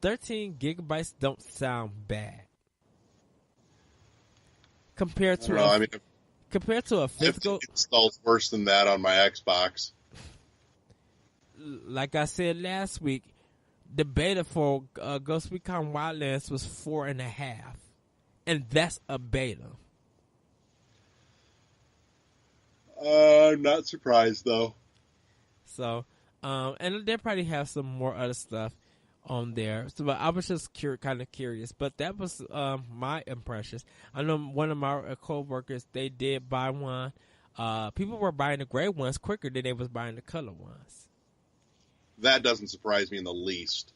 13 gigabytes don't sound bad compared to a physical. It installs worse than that on my Xbox. like I said last week, the beta for Ghost Recon Wildlands was 4.5, and that's a beta. I'm not surprised though. So, and they probably have some more other stuff on there. So, but I was just kind of curious. But that was my impressions. I know one of my co-workers, they did buy one. People were buying the gray ones quicker than they was buying the color ones. That doesn't surprise me in the least.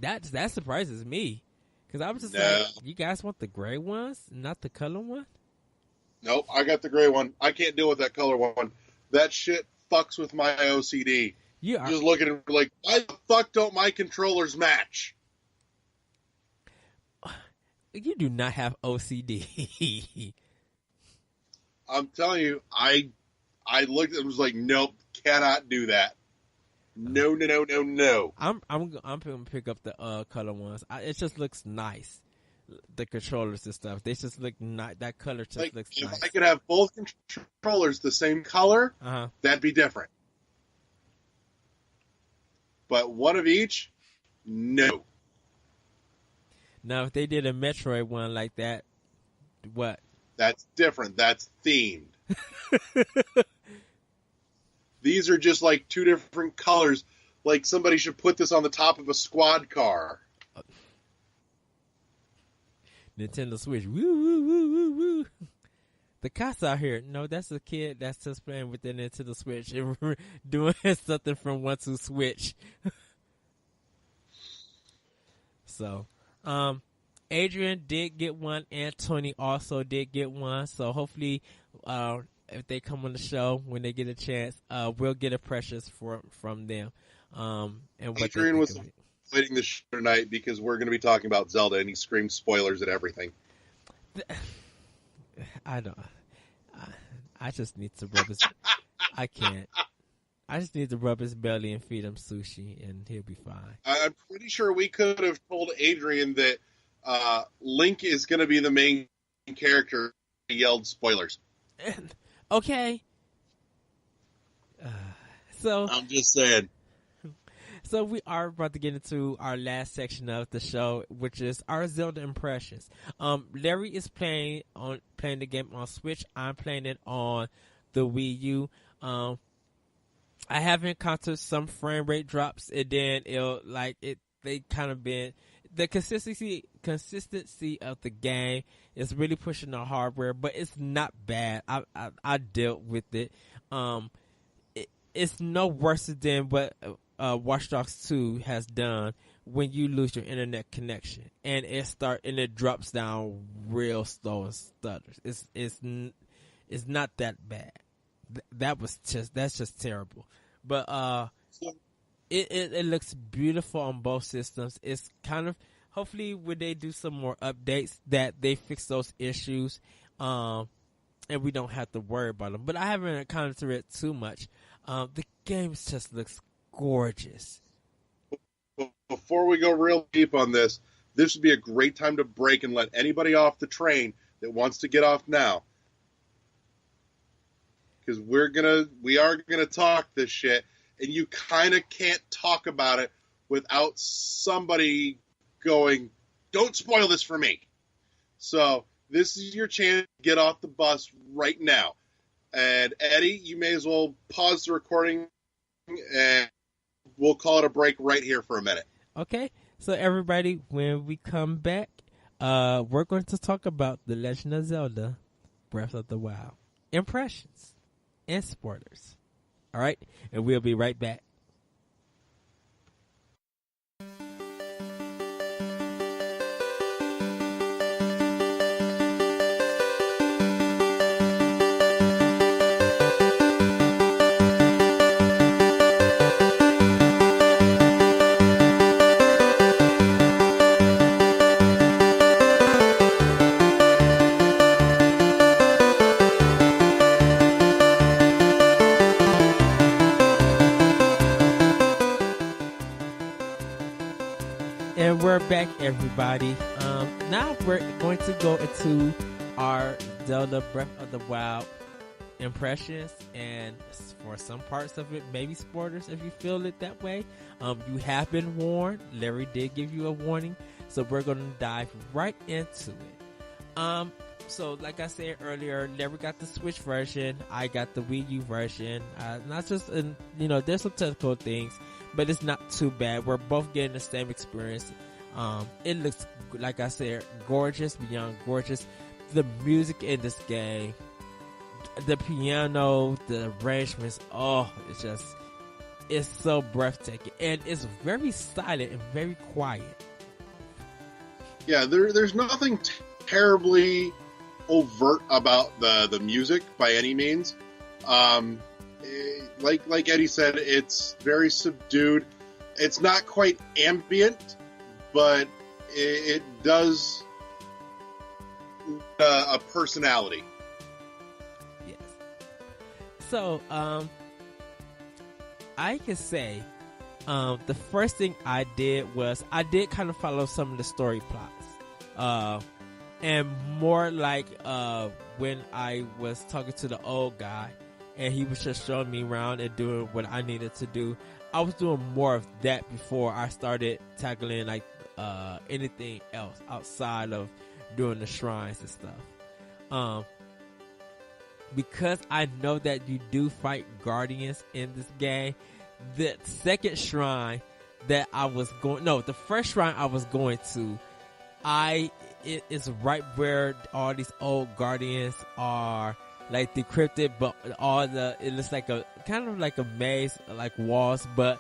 That surprises me, because I was just No. like, you guys want the gray ones, not the color one? Nope, I got the gray one. I can't deal with that color one. That shit fucks with my OCD. You are, Just looking at it like, why the fuck don't my controllers match? you do not have OCD. I'm telling you, I looked at it and was like, nope, cannot do that. No. I'm gonna pick up the color ones. It just looks nice. The controllers and stuff, they just look nice. That color just looks if nice. I could have both controllers the same color, that'd be different. But one of each, no. Now, if they did a Metroid one like that, what? That's different. That's themed. These are just like two different colors. Like somebody should put this on the top of a squad car. Nintendo Switch. Woo, woo, woo, woo, woo. The cops out here. No, that's a kid that's just playing with the Nintendo Switch and doing something from 1-2 Switch. So, Adrian did get one, and Tony also did get one. So hopefully, if they come on the show when they get a chance, we'll get impressions from them. And what Adrian was waiting this show tonight because we're going to be talking about Zelda, and he screamed spoilers at everything. I don't. I just need to rub his. I can't. I just need to rub his belly and feed him sushi, and he'll be fine. I'm pretty sure we could have told Adrian that Link is going to be the main character. He yelled spoilers. Okay. So I'm just saying. So we are about to get into our last section of the show, which is our Zelda impressions. Larry is playing the game on Switch. I'm playing it on the Wii U. I have encountered some frame rate drops, and then they kind of been the consistency of the game is really pushing the hardware, but it's not bad. I dealt with it. It's no worse than what Watch Dogs 2 has done when you lose your internet connection and it drops down real slow and stutters. It's not that bad. That's just terrible. But it looks beautiful on both systems. It's kind of, hopefully when they do some more updates that they fix those issues, and we don't have to worry about them. But I haven't encountered it too much. The game just looks gorgeous. Before we go real deep on this would be a great time to break and let anybody off the train that wants to get off now. Because we are gonna talk this shit, and you kind of can't talk about it without somebody going, "Don't spoil this for me." So this is your chance to get off the bus right now. And Eddie, you may as well pause the recording, and we'll call it a break right here for a minute. Okay, so everybody, when we come back, we're going to talk about The Legend of Zelda: Breath of the Wild impressions and spoilers. All right, and we'll be right back. And we're back, everybody. Now we're going to go into our Zelda Breath of the Wild impressions, and for some parts of it, maybe spoilers if you feel it that way. You have been warned. Larry did give you a warning, so we're gonna dive right into it. So like I said earlier, Larry got the Switch version. I got the Wii U version. Not just there's some technical things, but it's not too bad. We're both getting the same experience. It looks, like I said, gorgeous beyond gorgeous. The music in this game, the piano, the arrangements, it's so breathtaking, and it's very silent and very quiet. Yeah, there's nothing terribly overt about the music by any means. Like Eddie said, it's very subdued. It's not quite ambient, but it does a personality. Yes. So, I can say, the first thing I did was I did kind of follow some of the story plots. And more like when I was talking to the old guy and he was just showing me around and doing what I needed to do. I was doing more of that before I started tackling like anything else outside of doing the shrines and stuff. Because I know that you do fight guardians in this game, the second shrine that I was the first shrine I was going to, it is right where all these old guardians are like decrypted, but it looks like a kind of like a maze, like walls, but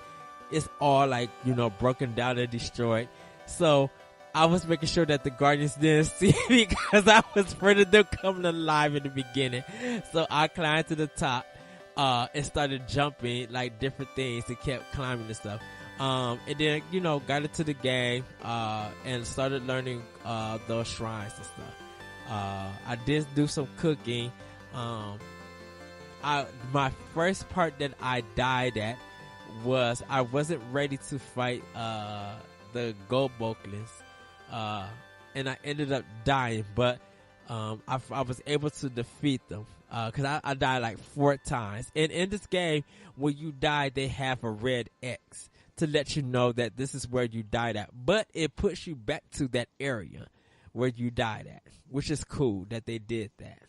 it's all like, broken down and destroyed. So I was making sure that the guardians didn't see me because I was afraid of them coming alive in the beginning. So I climbed to the top, and started jumping like different things and kept climbing and stuff. And then, got into the game, and started learning, those shrines and stuff. I did do some cooking. My first part that I died at was I wasn't ready to fight, the gold boklins. And I ended up dying, but, I was able to defeat them. Cause I died like 4 times. And in this game, when you die, they have a red X to let you know that this is where you died at. But it puts you back to that area where you died at, which is cool that they did that.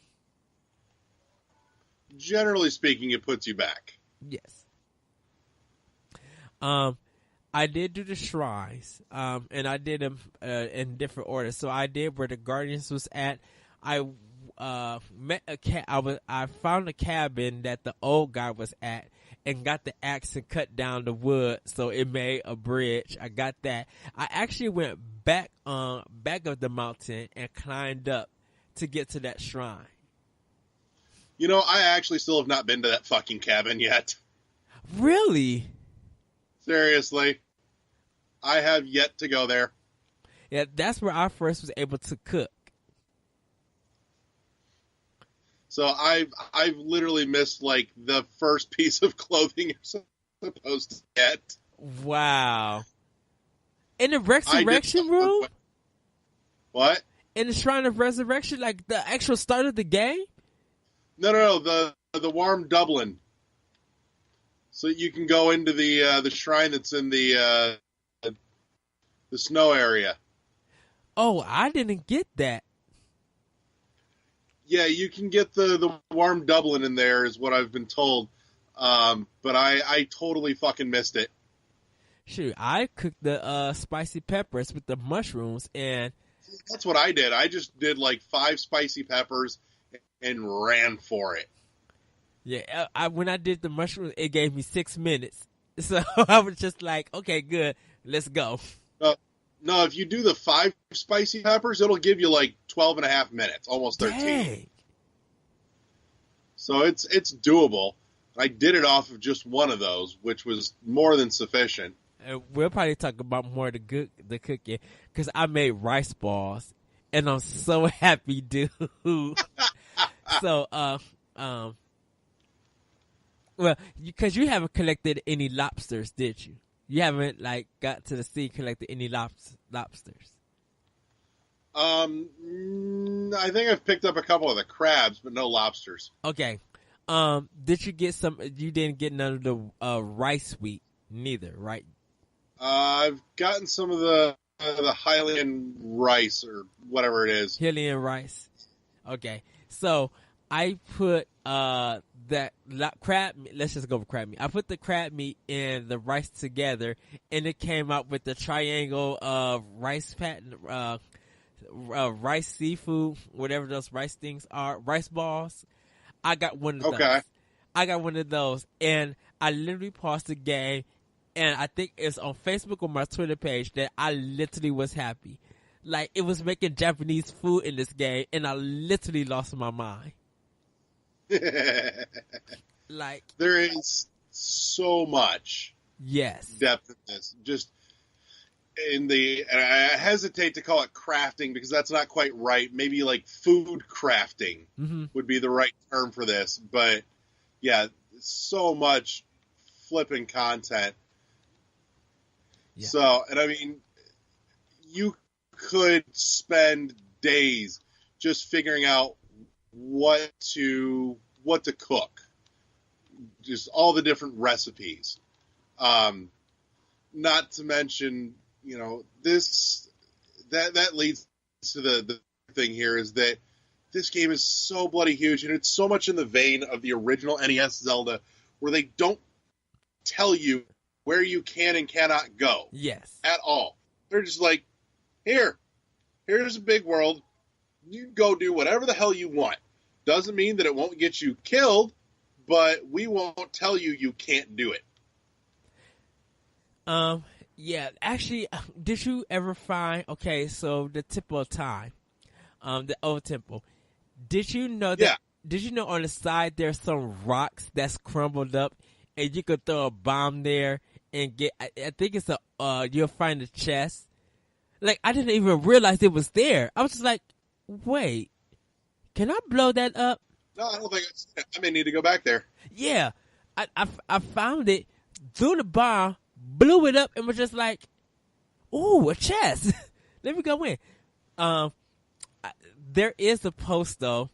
Generally speaking, it puts you back. Yes. I did do the shrines, and I did them in different orders. So I did where the Guardians was at. I met I found a cabin that the old guy was at, and got the axe and cut down the wood so it made a bridge. I got that. I actually went back of the mountain and climbed up to get to that shrine. I actually still have not been to that fucking cabin yet. Really? Seriously. I have yet to go there. Yeah, that's where I first was able to cook. So I've literally missed like the first piece of clothing you're supposed to get. Wow. In the Resurrection room? What? In the Shrine of Resurrection, like the actual start of the game? No, the Warm Dublin. So you can go into the shrine that's in the snow area. Oh, I didn't get that. Yeah, you can get the Warm Dublin in there, is what I've been told. But I totally fucking missed it. Shoot, I cooked the spicy peppers with the mushrooms, and that's what I did. I just did like 5 spicy peppers and ran for it. Yeah, when I did the mushrooms, it gave me 6 minutes. So I was just like, okay, good, let's go. No, if you do the 5 spicy peppers, it'll give you like 12 and a half minutes, almost 13. Dang. So it's doable. I did it off of just one of those, which was more than sufficient. And we'll probably talk about more the cooking, because I made rice balls, and I'm so happy, dude. So, well, because you haven't collected any lobsters, did you? You haven't like got to the sea, collected any lobsters. I think I've picked up a couple of the crabs, but no lobsters. Okay. Did you get some? You didn't get none of the rice wheat, neither, right? I've gotten some of the Hylian rice or whatever it is. Hylian rice. Okay, so I put that crab meat. Let's just go with crab meat. I put the crab meat and the rice together, and it came out with the triangle of rice pattern, rice seafood, whatever those rice things are, rice balls. I got one of those. I got one of those, and I literally paused the game, and I think it's on Facebook or my Twitter page that I literally was happy. Like, it was making Japanese food in this game, and I literally lost my mind. Like, there is so much depth in this. Just and I hesitate to call it crafting because that's not quite right. Maybe like food crafting would be the right term for this. But yeah, so much flipping content. Yeah. So, and I mean, you could spend days just figuring out what to cook. Just all the different recipes. Not to mention, you know, that leads to the thing here is that this game is so bloody huge, and it's so much in the vein of the original NES Zelda, where they don't tell you where you can and cannot go. Yes. At all. They're just like, here's a big world. You go do whatever the hell you want. Doesn't mean that it won't get you killed, but we won't tell you can't do it. Yeah, actually, did you ever find, okay, so the Temple of Time, the old temple, did you know that, yeah. Did you know on the side there's some rocks that's crumbled up, and you could throw a bomb there and get, I think it's you'll find a chest. Like, I didn't even realize it was there. I was just like, wait, can I blow that up? No, I don't think I may need to go back there. Yeah, I found it, threw the bomb, blew it up, and was just like, ooh, a chest. Let me go in. There is a post, though,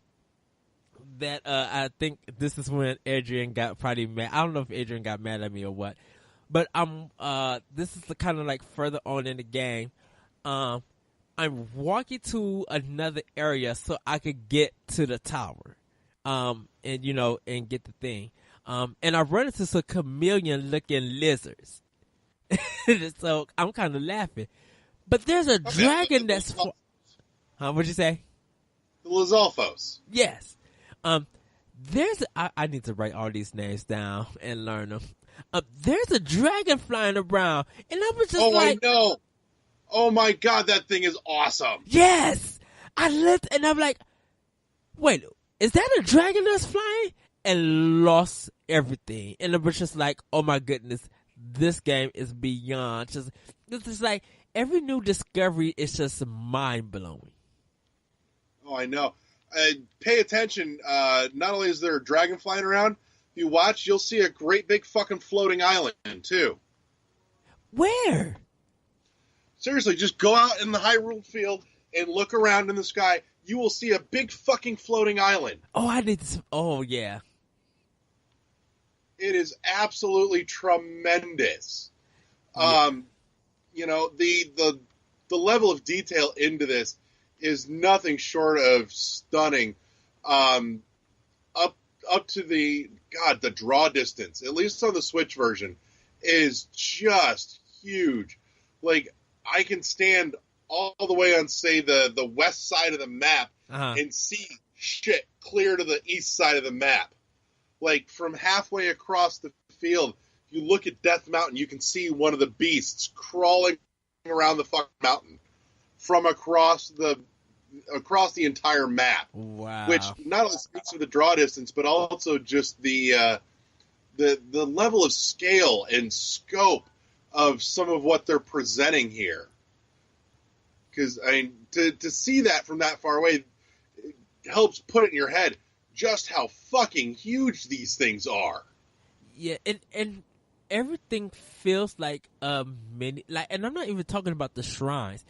that I think this is when Adrian got probably mad. I don't know if Adrian got mad at me or what. But this is kind of like further on in the game. I'm walking to another area so I could get to the tower. And get the thing. And I run into some chameleon-looking lizards. So I'm kind of laughing. But there's a dragon that's... What'd you say? The Lizalfos. Yes. I need to write all these names down and learn them. There's a dragon flying around, and I was just like... I know. Oh my god, that thing is awesome. Yes! I looked, and I'm like, wait, is that a dragon that's flying? And lost everything. And it was just like, oh my goodness, this game is beyond. It's just like, every new discovery is just mind-blowing. Oh, I know. Pay attention. Not only is there a dragon flying around, if you watch, you'll see a great big fucking floating island, too. Where? Seriously, just go out in the Hyrule field and look around in the sky. You will see a big fucking floating island. Oh, I need to... Oh, yeah. It is absolutely tremendous. Yeah. The level of detail into this is nothing short of stunning. Up to the draw distance, at least on the Switch version, is just huge. Like, I can stand all the way on, say, the west side of the map and see shit clear to the east side of the map. Like, from halfway across the field, you look at Death Mountain, you can see one of the beasts crawling around the fucking mountain from across the entire map. Wow. Which not only speaks to the draw distance, but also just the level of scale and scope of some of what they're presenting here. Because, I mean, to see that from that far away helps put it in your head just how fucking huge these things are. Yeah, and everything feels like a mini... Like, and I'm not even talking about the shrines.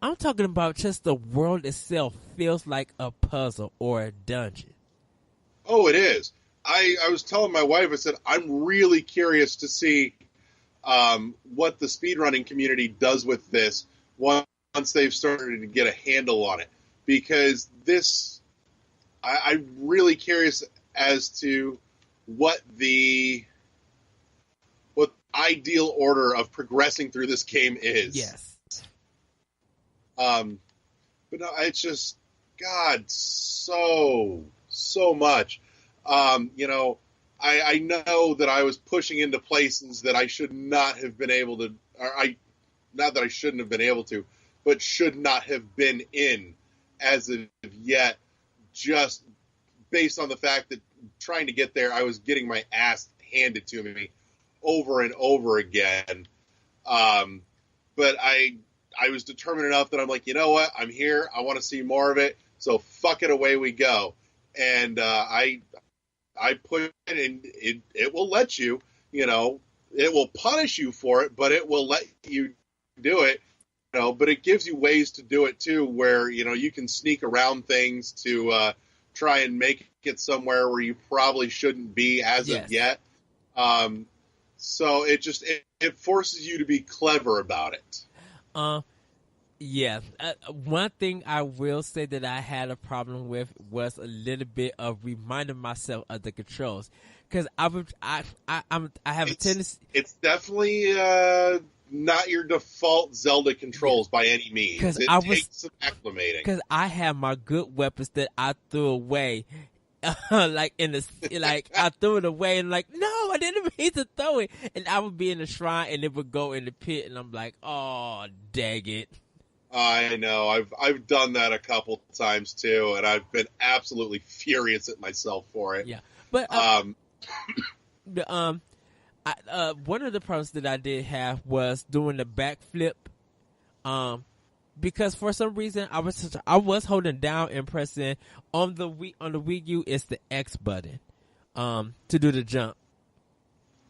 I'm talking about just the world itself feels like a puzzle or a dungeon. Oh, it is. I was telling my wife, I said, I'm really curious to see what the speedrunning community does with this once they've started to get a handle on it. Because I'm really curious as to what the ideal order of progressing through this game is. Yes. But no, it's just, God, so much. I know that I was pushing into places that I should not have been able to, not that I shouldn't have been able to, but should not have been in as of yet, just based on the fact that trying to get there, I was getting my ass handed to me over and over again. But I was determined enough that I'm like, you know what? I'm here. I want to see more of it. So fuck it, away we go. And I put it in, it will let you, it will punish you for it, but it will let you do it, but it gives you ways to do it too, where, you can sneak around things to try and make it somewhere where you probably shouldn't be as of yet. So it forces you to be clever about it. Yeah. One thing I will say that I had a problem with was a little bit of reminding myself of the controls, because I have a tendency. It's definitely not your default Zelda controls by any means. It takes some acclimating. Because I have my good weapons that I threw away. I threw it away and no, I didn't mean to throw it, and I would be in the shrine and it would go in the pit, and I'm like, oh, dang it. I know. I've done that a couple times too, and I've been absolutely furious at myself for it. Yeah, but one of the problems that I did have was doing the backflip, because for some reason I was holding down and pressing on the Wii U. It's the X button, to do the jump.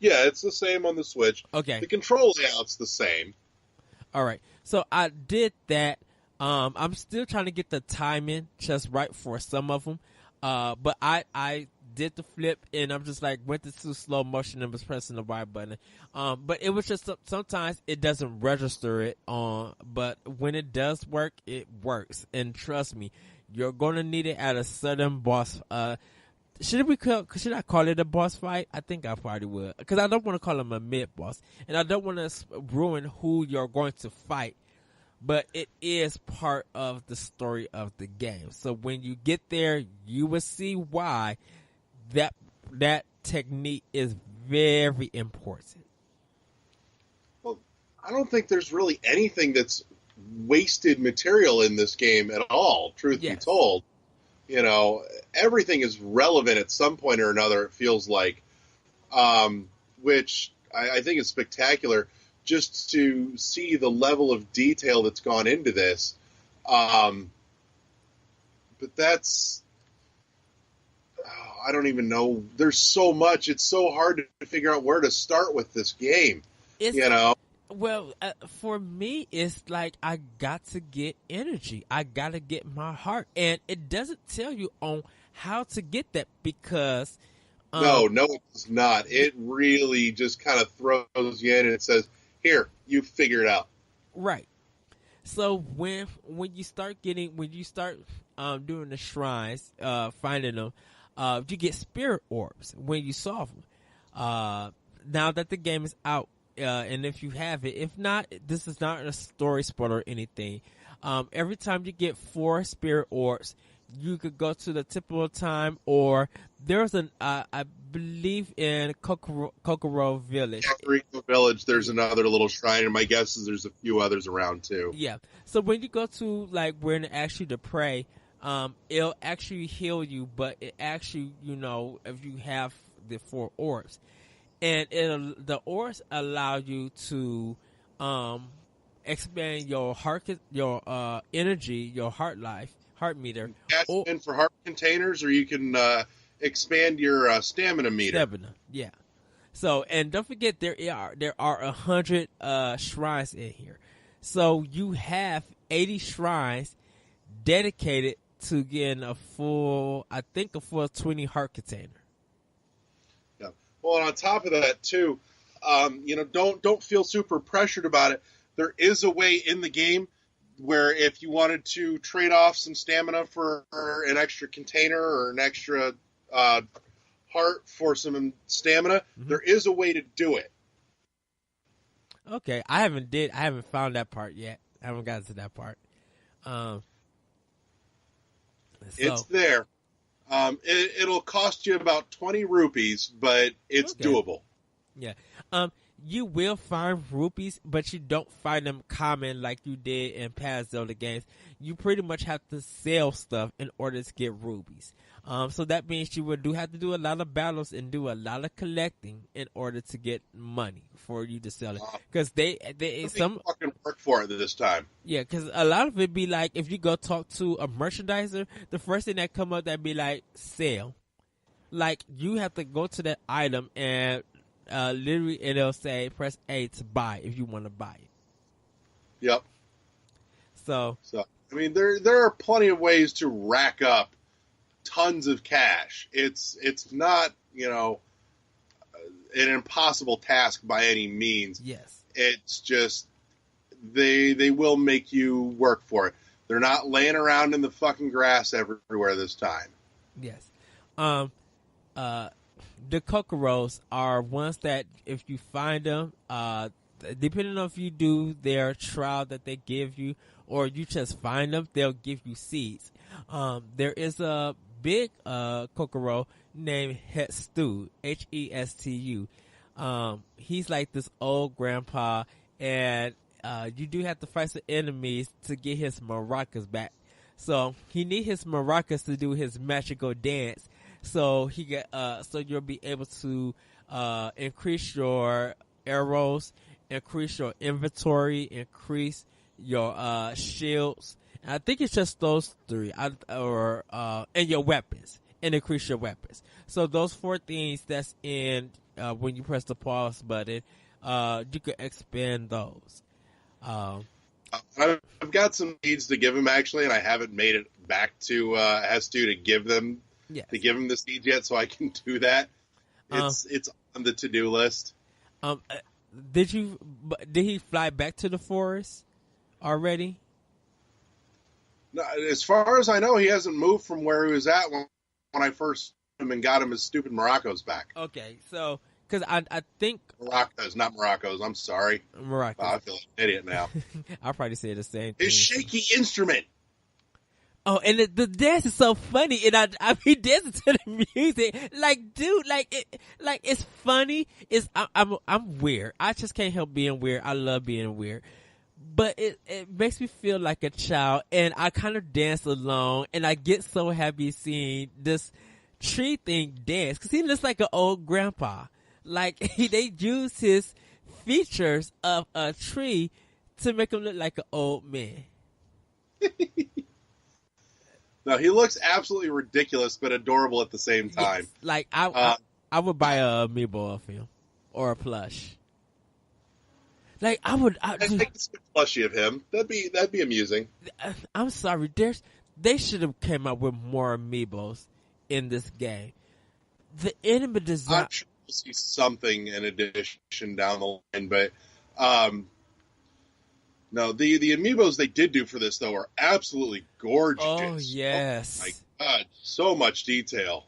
Yeah, it's the same on the Switch. Okay, the control layout's the same. All right, so I did that. I'm still trying to get the timing just right for some of them, but I did the flip, and I'm just went into slow motion and was pressing the Y button. But it was just sometimes it doesn't register it on, but when it does work, it works. And trust me, you're gonna need it at a certain boss. Should I call it a boss fight? I think I probably would, because I don't want to call him a mid boss, and I don't want to ruin who you're going to fight. But it is part of the story of the game. So when you get there, you will see why that technique is very important. Well, I don't think there's really anything that's wasted material in this game at all, truth be told. Everything is relevant at some point or another, it feels like, which I think is spectacular, just to see the level of detail that's gone into this. But that's... I don't even know. There's so much. It's so hard to figure out where to start with this game. Well, for me, it's I got to get energy. I got to get my heart. And it doesn't tell you on how to get that, because... No, it does not. It really just kind of throws you in and it says, here, you figure it out. Right. So when you start doing the shrines, finding them, you get spirit orbs when you solve them. Now that the game is out, and if you have it, if not, this is not a story spoiler or anything. Every time you get 4 spirit orbs, you could go to the typical time, or there's I believe in Kokoro Village. Kakariko Village, there's another little shrine, and my guess is there's a few others around too. Yeah. So when you go to where it asks you to pray, it'll actually heal you, but it actually, if you have the 4 orbs, and the orbs allow you to expand your energy, your heart meter. Cash in for heart containers, or you can expand your stamina meter. Stamina, yeah. So, and don't forget, there are 100 shrines in here. So you have 80 shrines dedicated to getting a full 20 heart container. Well, and on top of that too, don't feel super pressured about it. There is a way in the game where if you wanted to trade off some stamina for an extra container or an extra heart for some stamina, there is a way to do it. Okay, I haven't found that part yet. I haven't gotten to that part. It's there. It'll cost you about 20 rupees, but it's doable. Yeah. You will find rupees, but you don't find them common like you did in past Zelda games. You pretty much have to sell stuff in order to get rubies. So that means you will have to do a lot of battles and do a lot of collecting in order to get money for you to sell it. Because they some fucking work for it this time. Yeah, because a lot of it be like if you go talk to a merchandiser, the first thing that come up that be like sell. Like you have to go to that item and literally it'll say press A to buy if you want to buy it. Yep. So I mean, there are plenty of ways to rack up tons of cash. It's not, an impossible task by any means. Yes. It's just they will make you work for it. They're not laying around in the fucking grass everywhere this time. Yes. The Kokoros are ones that if you find them, depending on if you do their trial that they give you or you just find them, they'll give you seeds. There is a big Kokoro named Hestu, Hestu. He's like this old grandpa, and you do have to fight some enemies to get his maracas back. So he need his maracas to do his magical dance. So so you'll be able to increase your arrows, increase your inventory, increase your shields. And I think it's just those three, and your weapons, and increase your weapons. So those 4 things that's in when you press the pause button, you can expand those. I've got some needs to give him actually, and I haven't made it back to Hestu to give them. Yes. To give him the seeds yet, so I can do that. It's on the to-do list. Did he fly back to the forest already? No, as far as I know, he hasn't moved from where he was at when I first him and got him his stupid maracas back. Okay, so because I think maracas, not maracas. I'm sorry, maracas. I feel like an idiot now. I'll probably say the same thing. His shaky instrument. Oh, and the dance is so funny, and I be dancing to the music, like, dude, it's funny. I'm weird. I just can't help being weird. I love being weird, but it makes me feel like a child, and I kind of dance along, and I get so happy seeing this tree thing dance because he looks like an old grandpa. Like they use his features of a tree to make him look like an old man. No, he looks absolutely ridiculous, but adorable at the same time. Yes, like I would buy a amiibo of him or a plush. Like I'd take a plushie of him. That'd be amusing. I'm sorry, they should have came up with more amiibos in this game. The enemy design. I'm sure we'll see something in addition down the line, but no, the amiibos they did do for this though are absolutely gorgeous. Oh yes! Oh my God, so much detail.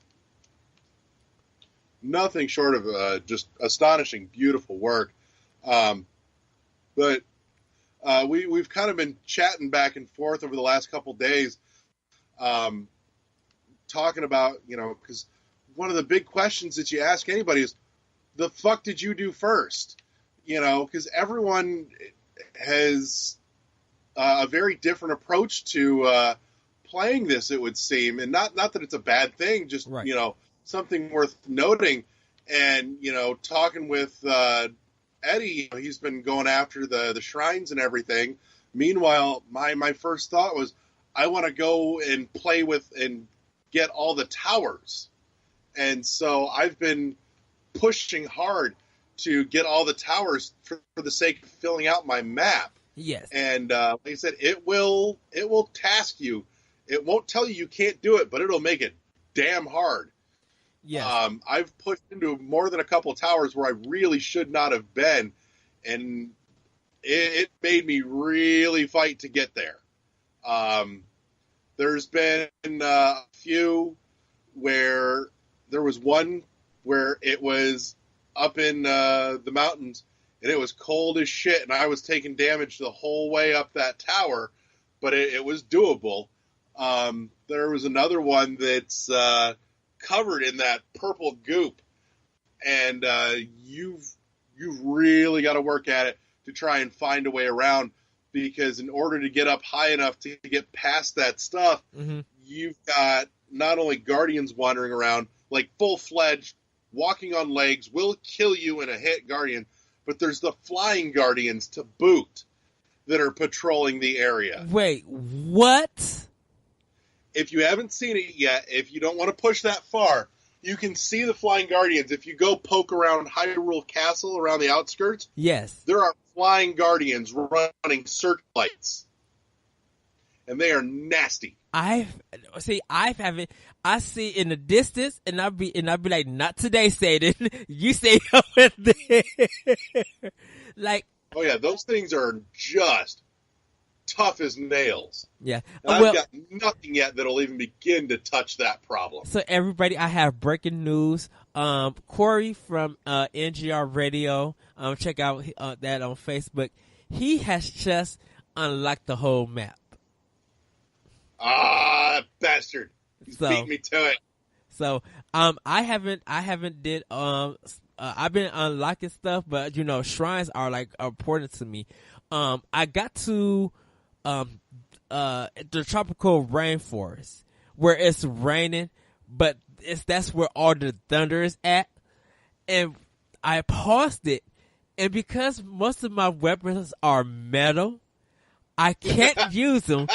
Nothing short of just astonishing, beautiful work. But we've kind of been chatting back and forth over the last couple days, talking about because one of the big questions that you ask anybody is, the fuck did you do first? Because everyone has a very different approach to playing this, it would seem, and not that it's a bad thing, just right. Something worth noting. And talking with Eddie, he's been going after the shrines and everything. Meanwhile, my first thought was, I want to go and play with and get all the towers. And so I've been pushing hard to get all the towers for the sake of filling out my map. Yes. And like I said, it will task you. It won't tell you can't do it, but it'll make it damn hard. Yes. I've pushed into more than a couple of towers where I really should not have been, and it made me really fight to get there. There's been a few where there was one where it was up in the mountains, and it was cold as shit, and I was taking damage the whole way up that tower, but it was doable. There was another one that's covered in that purple goop, and you've really got to work at it to try and find a way around, because in order to get up high enough to get past that stuff, you've got not only guardians wandering around, like full-fledged, walking on legs, will kill you in a hit guardian, but there's the flying guardians to boot that are patrolling the area. Wait, what? If you haven't seen it yet, if you don't want to push that far, you can see the flying guardians. If you go poke around Hyrule Castle around the outskirts, yes, there are flying guardians running searchlights, and they are nasty. I haven't. I see in the distance, and I'll be like, not today, Satan. You stay over there. Like, oh yeah, those things are just tough as nails. Yeah, and I've got nothing yet that'll even begin to touch that problem. So everybody, I have breaking news. Corey from NGR Radio, check out that on Facebook. He has just unlocked the whole map. Ah, bastard! He's beat me to it. So I haven't did I've been unlocking stuff, but you know, shrines are like important to me. I got to the tropical rainforest where it's raining, but that's where all the thunder is at, and I paused it, and because most of my weapons are metal, I can't use them,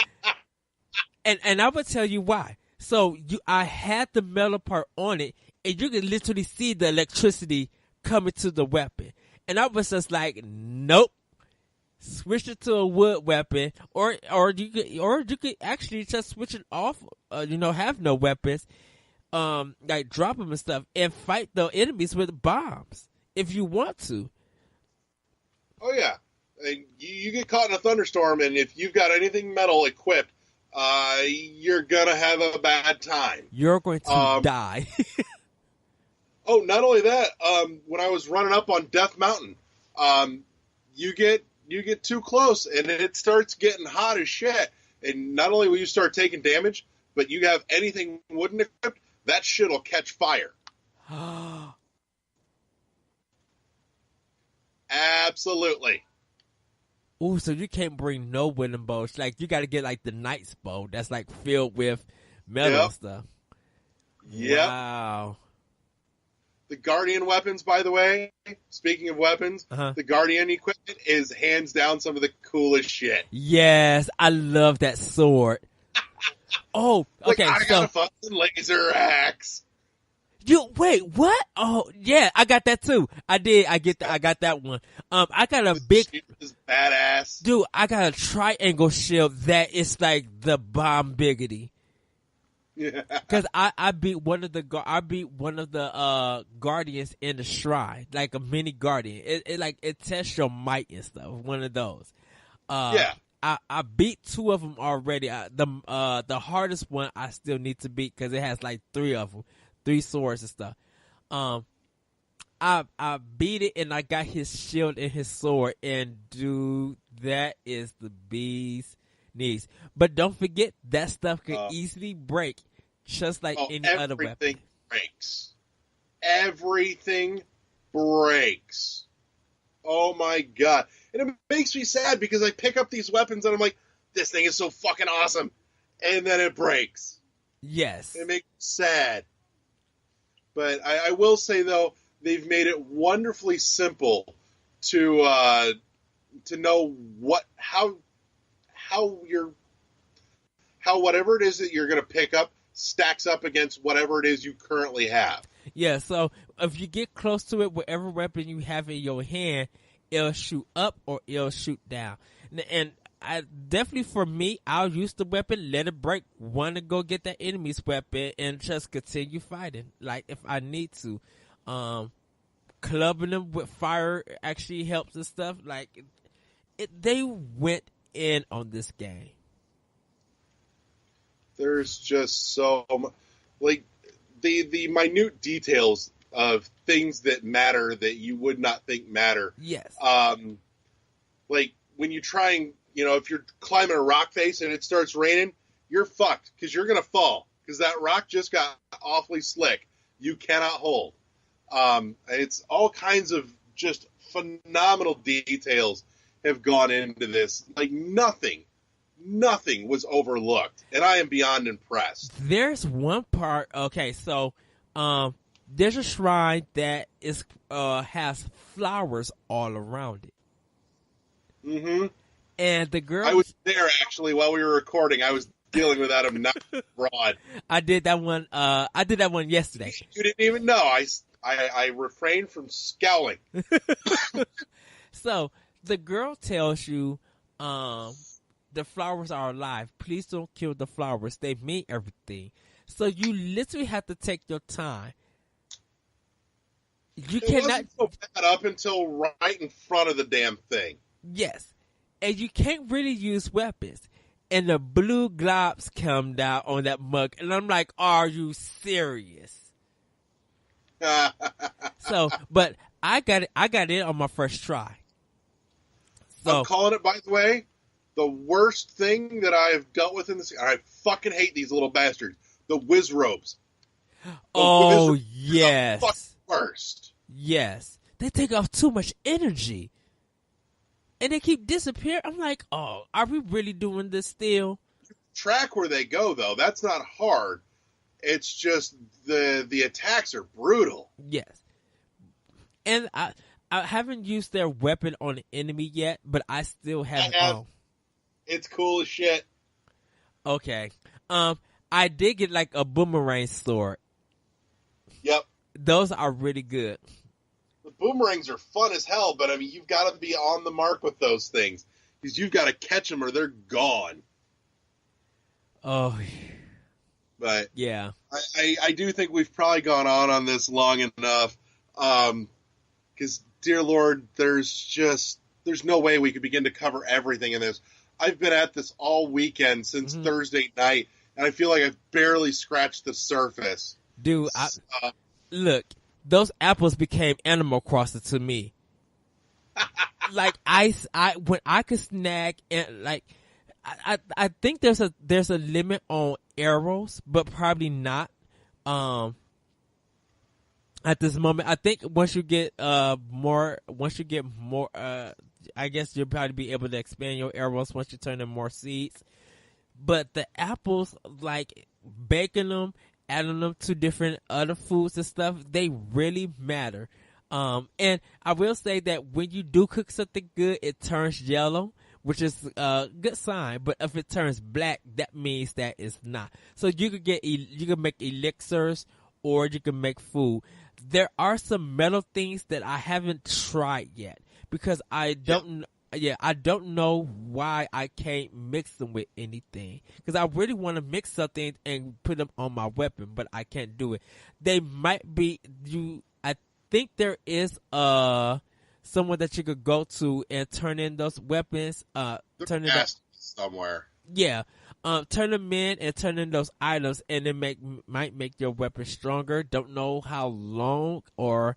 and I will tell you why. So I had the metal part on it, and you can literally see the electricity coming to the weapon, and I was just like, nope. Switch it to a wood weapon, or you could actually just switch it off. Have no weapons, like drop them and stuff, and fight the enemies with bombs if you want to. Oh yeah, and you get caught in a thunderstorm, and if you've got anything metal equipped, you're gonna have a bad time. You're going to die. Oh, not only that, when I was running up on Death Mountain, you get too close, and it starts getting hot as shit. And not only will you start taking damage, but you have anything wooden equipped, that shit will catch fire. Absolutely. Ooh, so you can't bring no wooden bows. Like, you got to get, like, the knight's bow that's, like, filled with metal stuff. Yep. Wow. The Guardian weapons, by the way, speaking of weapons, the Guardian equipment is hands down some of the coolest shit. Yes, I love that sword. Oh, okay. I got a fucking laser axe. Wait, what? Oh, yeah, I got that too. I did. I got that one. I got a big. This badass. Dude, I got a triangle shield that is like the bomb biggity. Yeah. Cause I beat one of the guardians in the shrine, like a mini guardian. It tests your might and stuff. One of those. Yeah. I beat two of them already. The hardest one I still need to beat because it has like three of them, 3 swords and stuff. I beat it and I got his shield and his sword, and dude, that is the bee's knees. But don't forget that stuff can easily break, just like any other weapon. Everything breaks. Everything breaks. Oh my god. And it makes me sad because I pick up these weapons and I'm like, this thing is so fucking awesome. And then it breaks. Yes. It makes me sad. But I will say, though, they've made it wonderfully simple to know how whatever it is that you're going to pick up stacks up against whatever it is you currently have. Yeah, so if you get close to it, whatever weapon you have in your hand, it'll shoot up or it'll shoot down. And I definitely for me, I'll use the weapon, let it break, want to go get that enemy's weapon, and just continue fighting. Like if I need to, clubbing them with fire actually helps and stuff. Like they went in on this game. There's just so much, like the minute details of things that matter that you would not think matter. Yes. Like when you try and, if you're climbing a rock face and it starts raining, you're fucked because you're going to fall because that rock just got awfully slick. You cannot hold. It's all kinds of just phenomenal details have gone into this. Like nothing was overlooked, and I am beyond impressed. There's one part. Okay, so there's a shrine that is has flowers all around it. Mm-hmm. And the girl, I was there actually while we were recording. I was dealing with Adam not broad. I did that one. I did that one yesterday. You didn't even know. I refrained from scowling. So the girl tells you, the flowers are alive. Please don't kill the flowers. They mean everything. So you literally have to take your time. You cannot wasn't so bad up until right in front of the damn thing. Yes. And you can't really use weapons. And the blue globs come down on that mug. And I'm like, are you serious? So, but I got it on my first try. So, I'm calling it, by the way, the worst thing that I've dealt with in this. I fucking hate these little bastards. The whiz robes. Yes. The fucking worst. Yes. They take off too much energy. And they keep disappearing. I'm like, oh, are we really doing this still? Track where they go, though. That's not hard. It's just the attacks are brutal. Yes. And I haven't used their weapon on an enemy yet, but I still have it on. It's cool as shit. Okay. I did get like a boomerang sword. Yep. Those are really good. The boomerangs are fun as hell, but I mean, you've got to be on the mark with those things because you've got to catch them or they're gone. Oh, but yeah, I do think we've probably gone on this long enough. Because, dear Lord, there's no way we could begin to cover everything in this. I've been at this all weekend since Thursday night, and I feel like I've barely scratched the surface. Dude, look. Those apples became Animal Crossing to me. Like I when I could snag and like I think there's a limit on arrows, but probably not. At this moment, I think once you get more, I guess you'll probably be able to expand your arrows once you turn in more seeds. But the apples, like baking them, adding them to different other foods and stuff, they really matter. And I will say that when you do cook something good, it turns yellow, which is a good sign. But if it turns black, that means that it's not. So you can make elixirs or you can make food. There are some metal things that I haven't tried yet because I don't know why I can't mix them with anything. Because I really want to mix something and put them on my weapon, but I can't do it. They might be I think there is someone that you could go to and turn in those weapons. Turn it somewhere. Yeah. Turn them in and turn in those items, and it might make your weapon stronger. Don't know how long or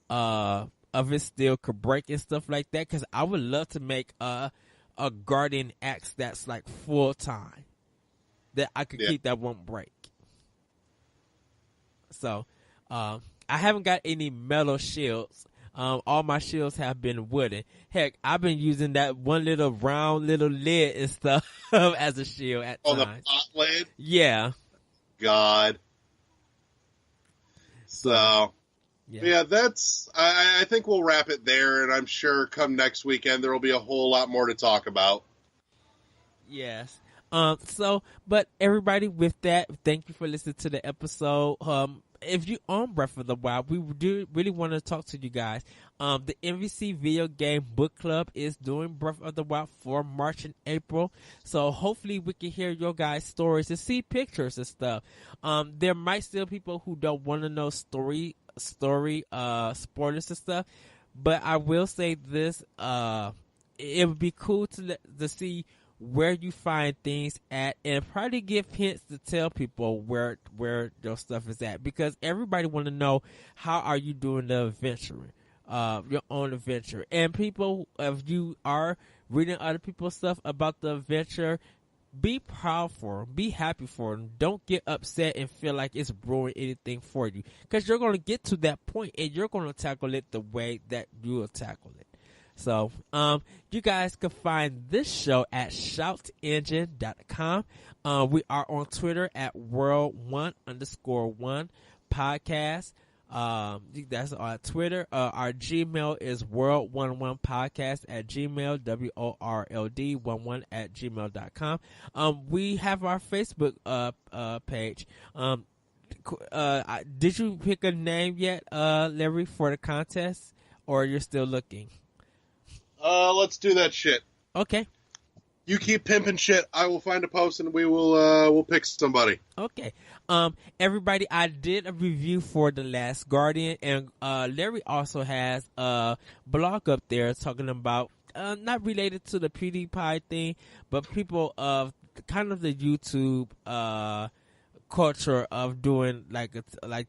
of it still could break and stuff like that, because I would love to make a guardian axe that's like full time that I could keep that won't break. So I haven't got any metal shields. All my shields have been wooden. Heck, I've been using that one little round little lid and stuff as a shield at times. Oh, the pot lid? Yeah. God. So yeah, that's. I think we'll wrap it there, and I'm sure come next weekend there will be a whole lot more to talk about. Yes. But everybody, with that, thank you for listening to the episode. if you own Breath of the Wild, we do really want to talk to you guys. The MVC Video Game Book Club is doing Breath of the Wild for March and April, so hopefully we can hear your guys' stories and see pictures and stuff. There might still be people who don't want to know story spoilers and stuff, but I will say this: it would be cool to see where you find things at, and probably give hints to tell people where your stuff is at, because everybody want to know how are you doing the adventuring, your own adventure. And people, if you are reading other people's stuff about the adventure, be proud for them, be happy for them. Don't get upset and feel like it's ruining anything for you, because you're going to get to that point and you're going to tackle it the way that you will tackle it. So, you guys can find this show at shoutengine.com. We are on Twitter at world1_1 podcast. That's on Twitter. Our Gmail is world11podcast at gmail, WORLD11 at gmail.com. We have our Facebook, page. Did you pick a name yet, Larry, for the contest, or you're still looking? Let's do that shit. Okay. You keep pimping shit. I will find a post and we'll pick somebody. Okay. Everybody, I did a review for The Last Guardian, and Larry also has a blog up there talking about not related to the PewDiePie thing, but people of kind of the YouTube culture of doing like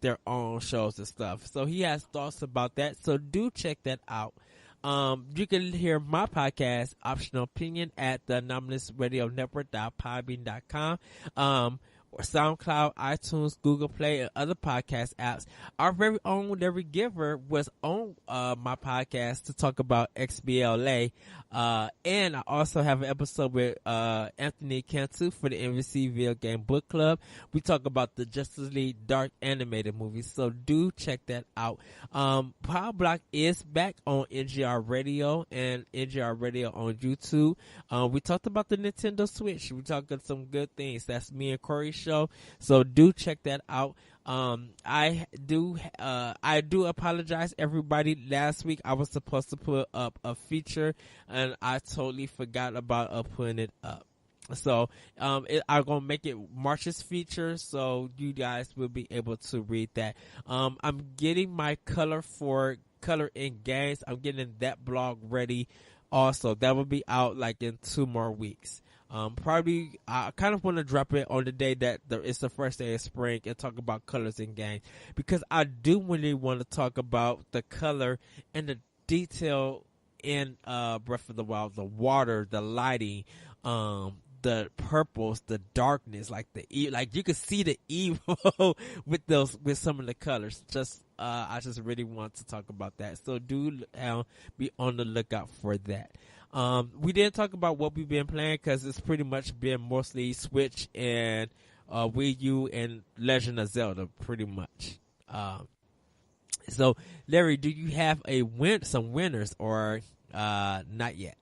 their own shows and stuff. So he has thoughts about that. So do check that out. You can hear my podcast, Optional Opinion, at the Anomalous Radio Network.podbean.com, or SoundCloud, iTunes, Google Play, and other podcast apps. Our very own Larry Giver was on my podcast to talk about XBLA, and I also have an episode with Anthony Cantu for the MVC Video Game Book Club. We talk about the Justice League Dark animated movie, so do check that out. Power Block is back on NGR Radio and NGR Radio on YouTube. We talked about the Nintendo Switch. We talked about some good things. That's me and Corey's show, so do check that out. I do apologize, everybody. Last week I was supposed to put up a feature and I totally forgot about putting it up. So I'm gonna make it March's feature, so you guys will be able to read that. I'm getting my color in games. I'm getting that blog ready also. That will be out like in 2 more weeks. Probably I kind of want to drop it on the day that it's the first day of spring and talk about colors in games, because I do really want to talk about the color and the detail in Breath of the Wild, the water, the lighting, the purples, the darkness, like you could see the evil with some of the colors. I just really want to talk about that. So do be on the lookout for that. We didn't talk about what we've been playing because it's pretty much been mostly Switch and Wii U and Legend of Zelda, pretty much. So Larry, do you have some winners or not yet?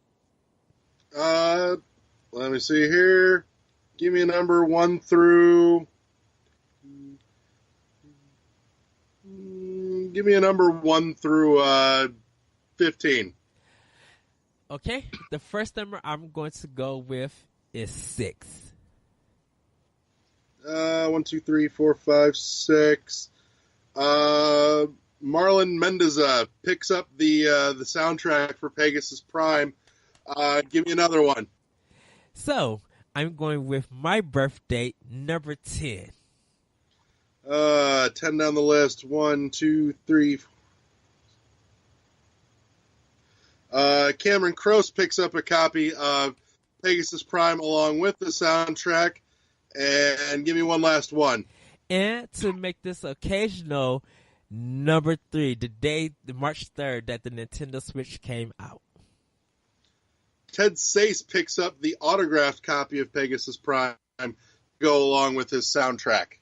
Let me see here. Give me a number 1 through. Give me a number 1 through 15. Okay, the first number I'm going to go with is 6. 1, 2, 3, 4, 5, 6. Marlon Mendoza picks up the soundtrack for Pegasus Prime. Give me another one. So I'm going with my birthday, number 10. 10 down the list. 1, 2, 3. Cameron Croce picks up a copy of Pegasus Prime along with the soundtrack. And give me one last one. And to make this occasional, number 3, the March 3rd that the Nintendo Switch came out. Ted Sace picks up the autographed copy of Pegasus Prime to go along with his soundtrack.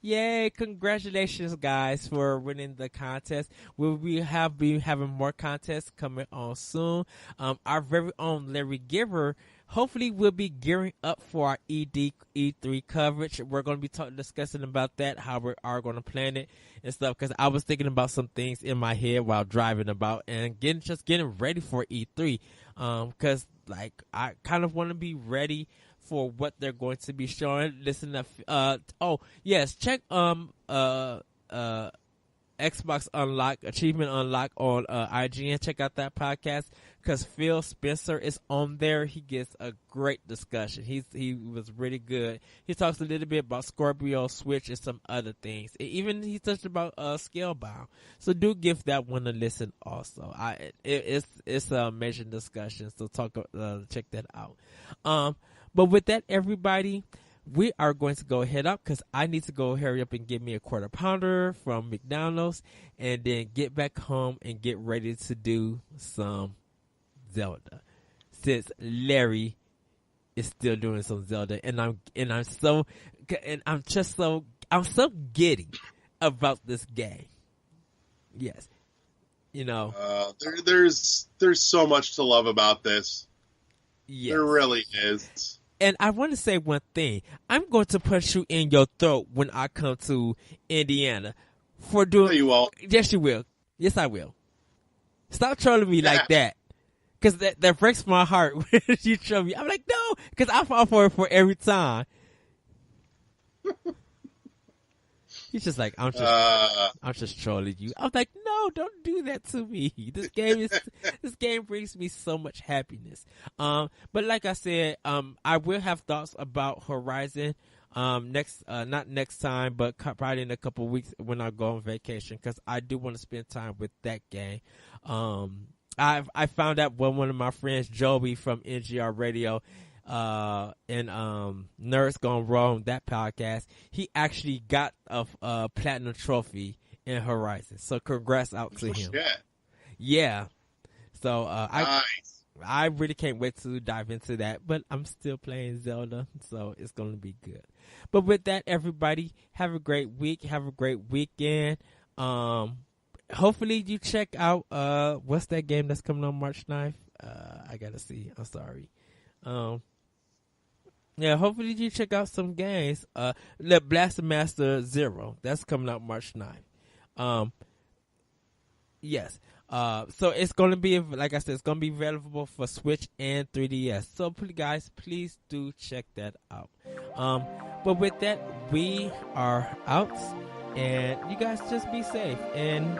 Yay, congratulations guys for winning the contest. We'll be having more contests coming on soon. Our very own Larry Giver hopefully we'll be gearing up for our E3 coverage. We're going to be discussing about that, how we are going to plan it and stuff, because I was thinking about some things in my head while driving about and getting ready for E3, because like I kind of want to be ready for what they're going to be showing. Listen to check Xbox Unlock, Achievement Unlock on IGN. Check out that podcast because Phil Spencer is on there. He gets a great discussion. He was really good. He talks a little bit about Scorpio, Switch, and some other things. Even he touched about Scalebound. So do give that one a listen. Also, it's a major discussion. So check that out. But with that, everybody, we are going to go head up because I need to go hurry up and get me a quarter pounder from McDonald's and then get back home and get ready to do some Zelda. Since Larry is still doing some Zelda, and I'm so giddy about this game. Yes, there's so much to love about this. Yes. There really is. And I want to say one thing. I'm going to punch you in your throat when I come to Indiana for doing. No, you won't. Yes, you will. Yes, I will. Stop trolling me like that, because that breaks my heart when you troll me. I'm like, no, because I fall for it for every time. He's just like, I'm just trolling you. I'm like, no, don't do that to me. This game brings me so much happiness. But like I said, I will have thoughts about Horizon, not next time, but probably in a couple of weeks when I go on vacation, because I do want to spend time with that game. I found out one of my friends, Joby from NGR Radio, and Nerds Gone Wrong, that podcast, he actually got a platinum trophy in Horizon. So congrats out to him. Shit. Yeah. So nice. I really can't wait to dive into that, but I'm still playing Zelda, so it's going to be good. But with that, everybody, have a great week, have a great weekend. Hopefully you check out what's that game that's coming on March 9th? I gotta see. I'm sorry. Yeah, hopefully you check out some games. Blaster Master Zero, that's coming out March 9th. Yes. So it's gonna be, like I said, it's gonna be available for Switch and 3DS. So please do check that out. But with that, we are out, and you guys just be safe, and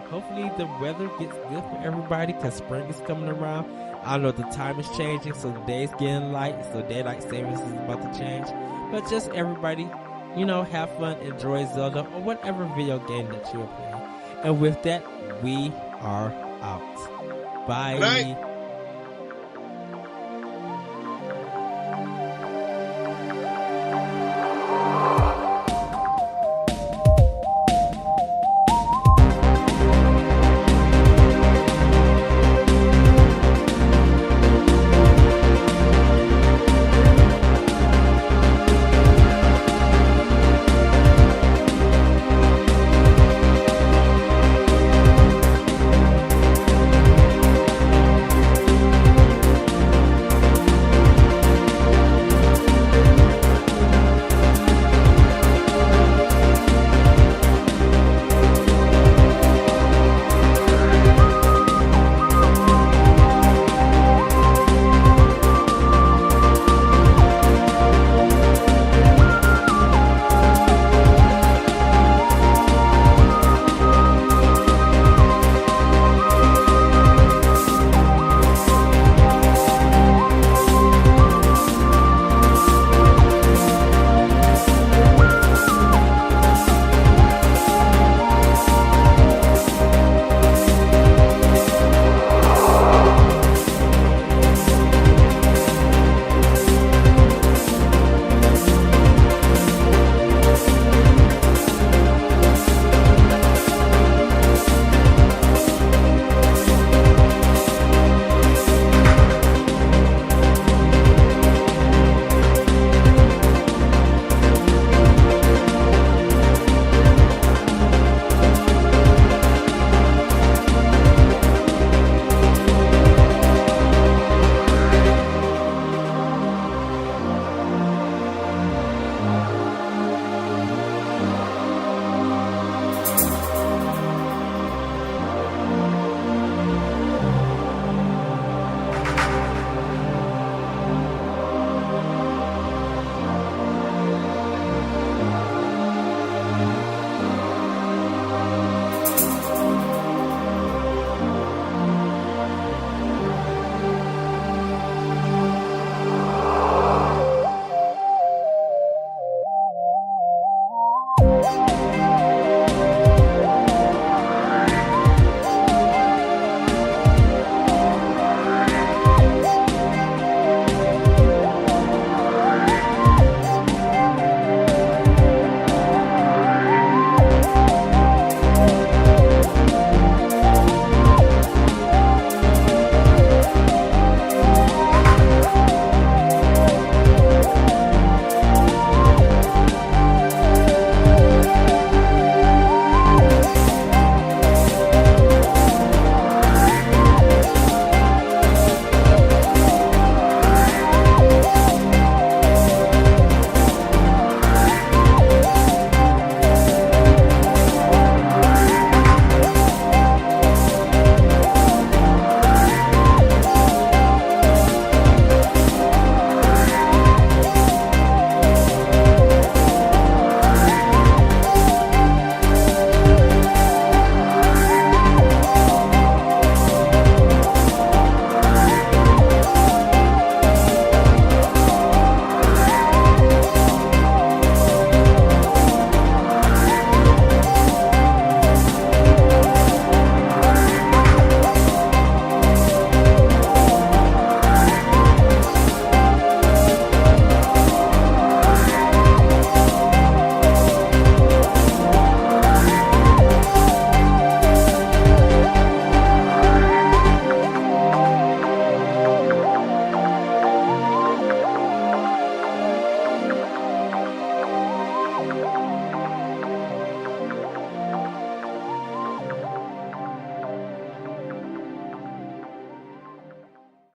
hopefully the weather gets good for everybody, because spring is coming around. I know the time is changing, so the day's getting light, so daylight savings is about to change. But just everybody, have fun, enjoy Zelda or whatever video game that you're playing. And with that, we are out. Bye. Good night.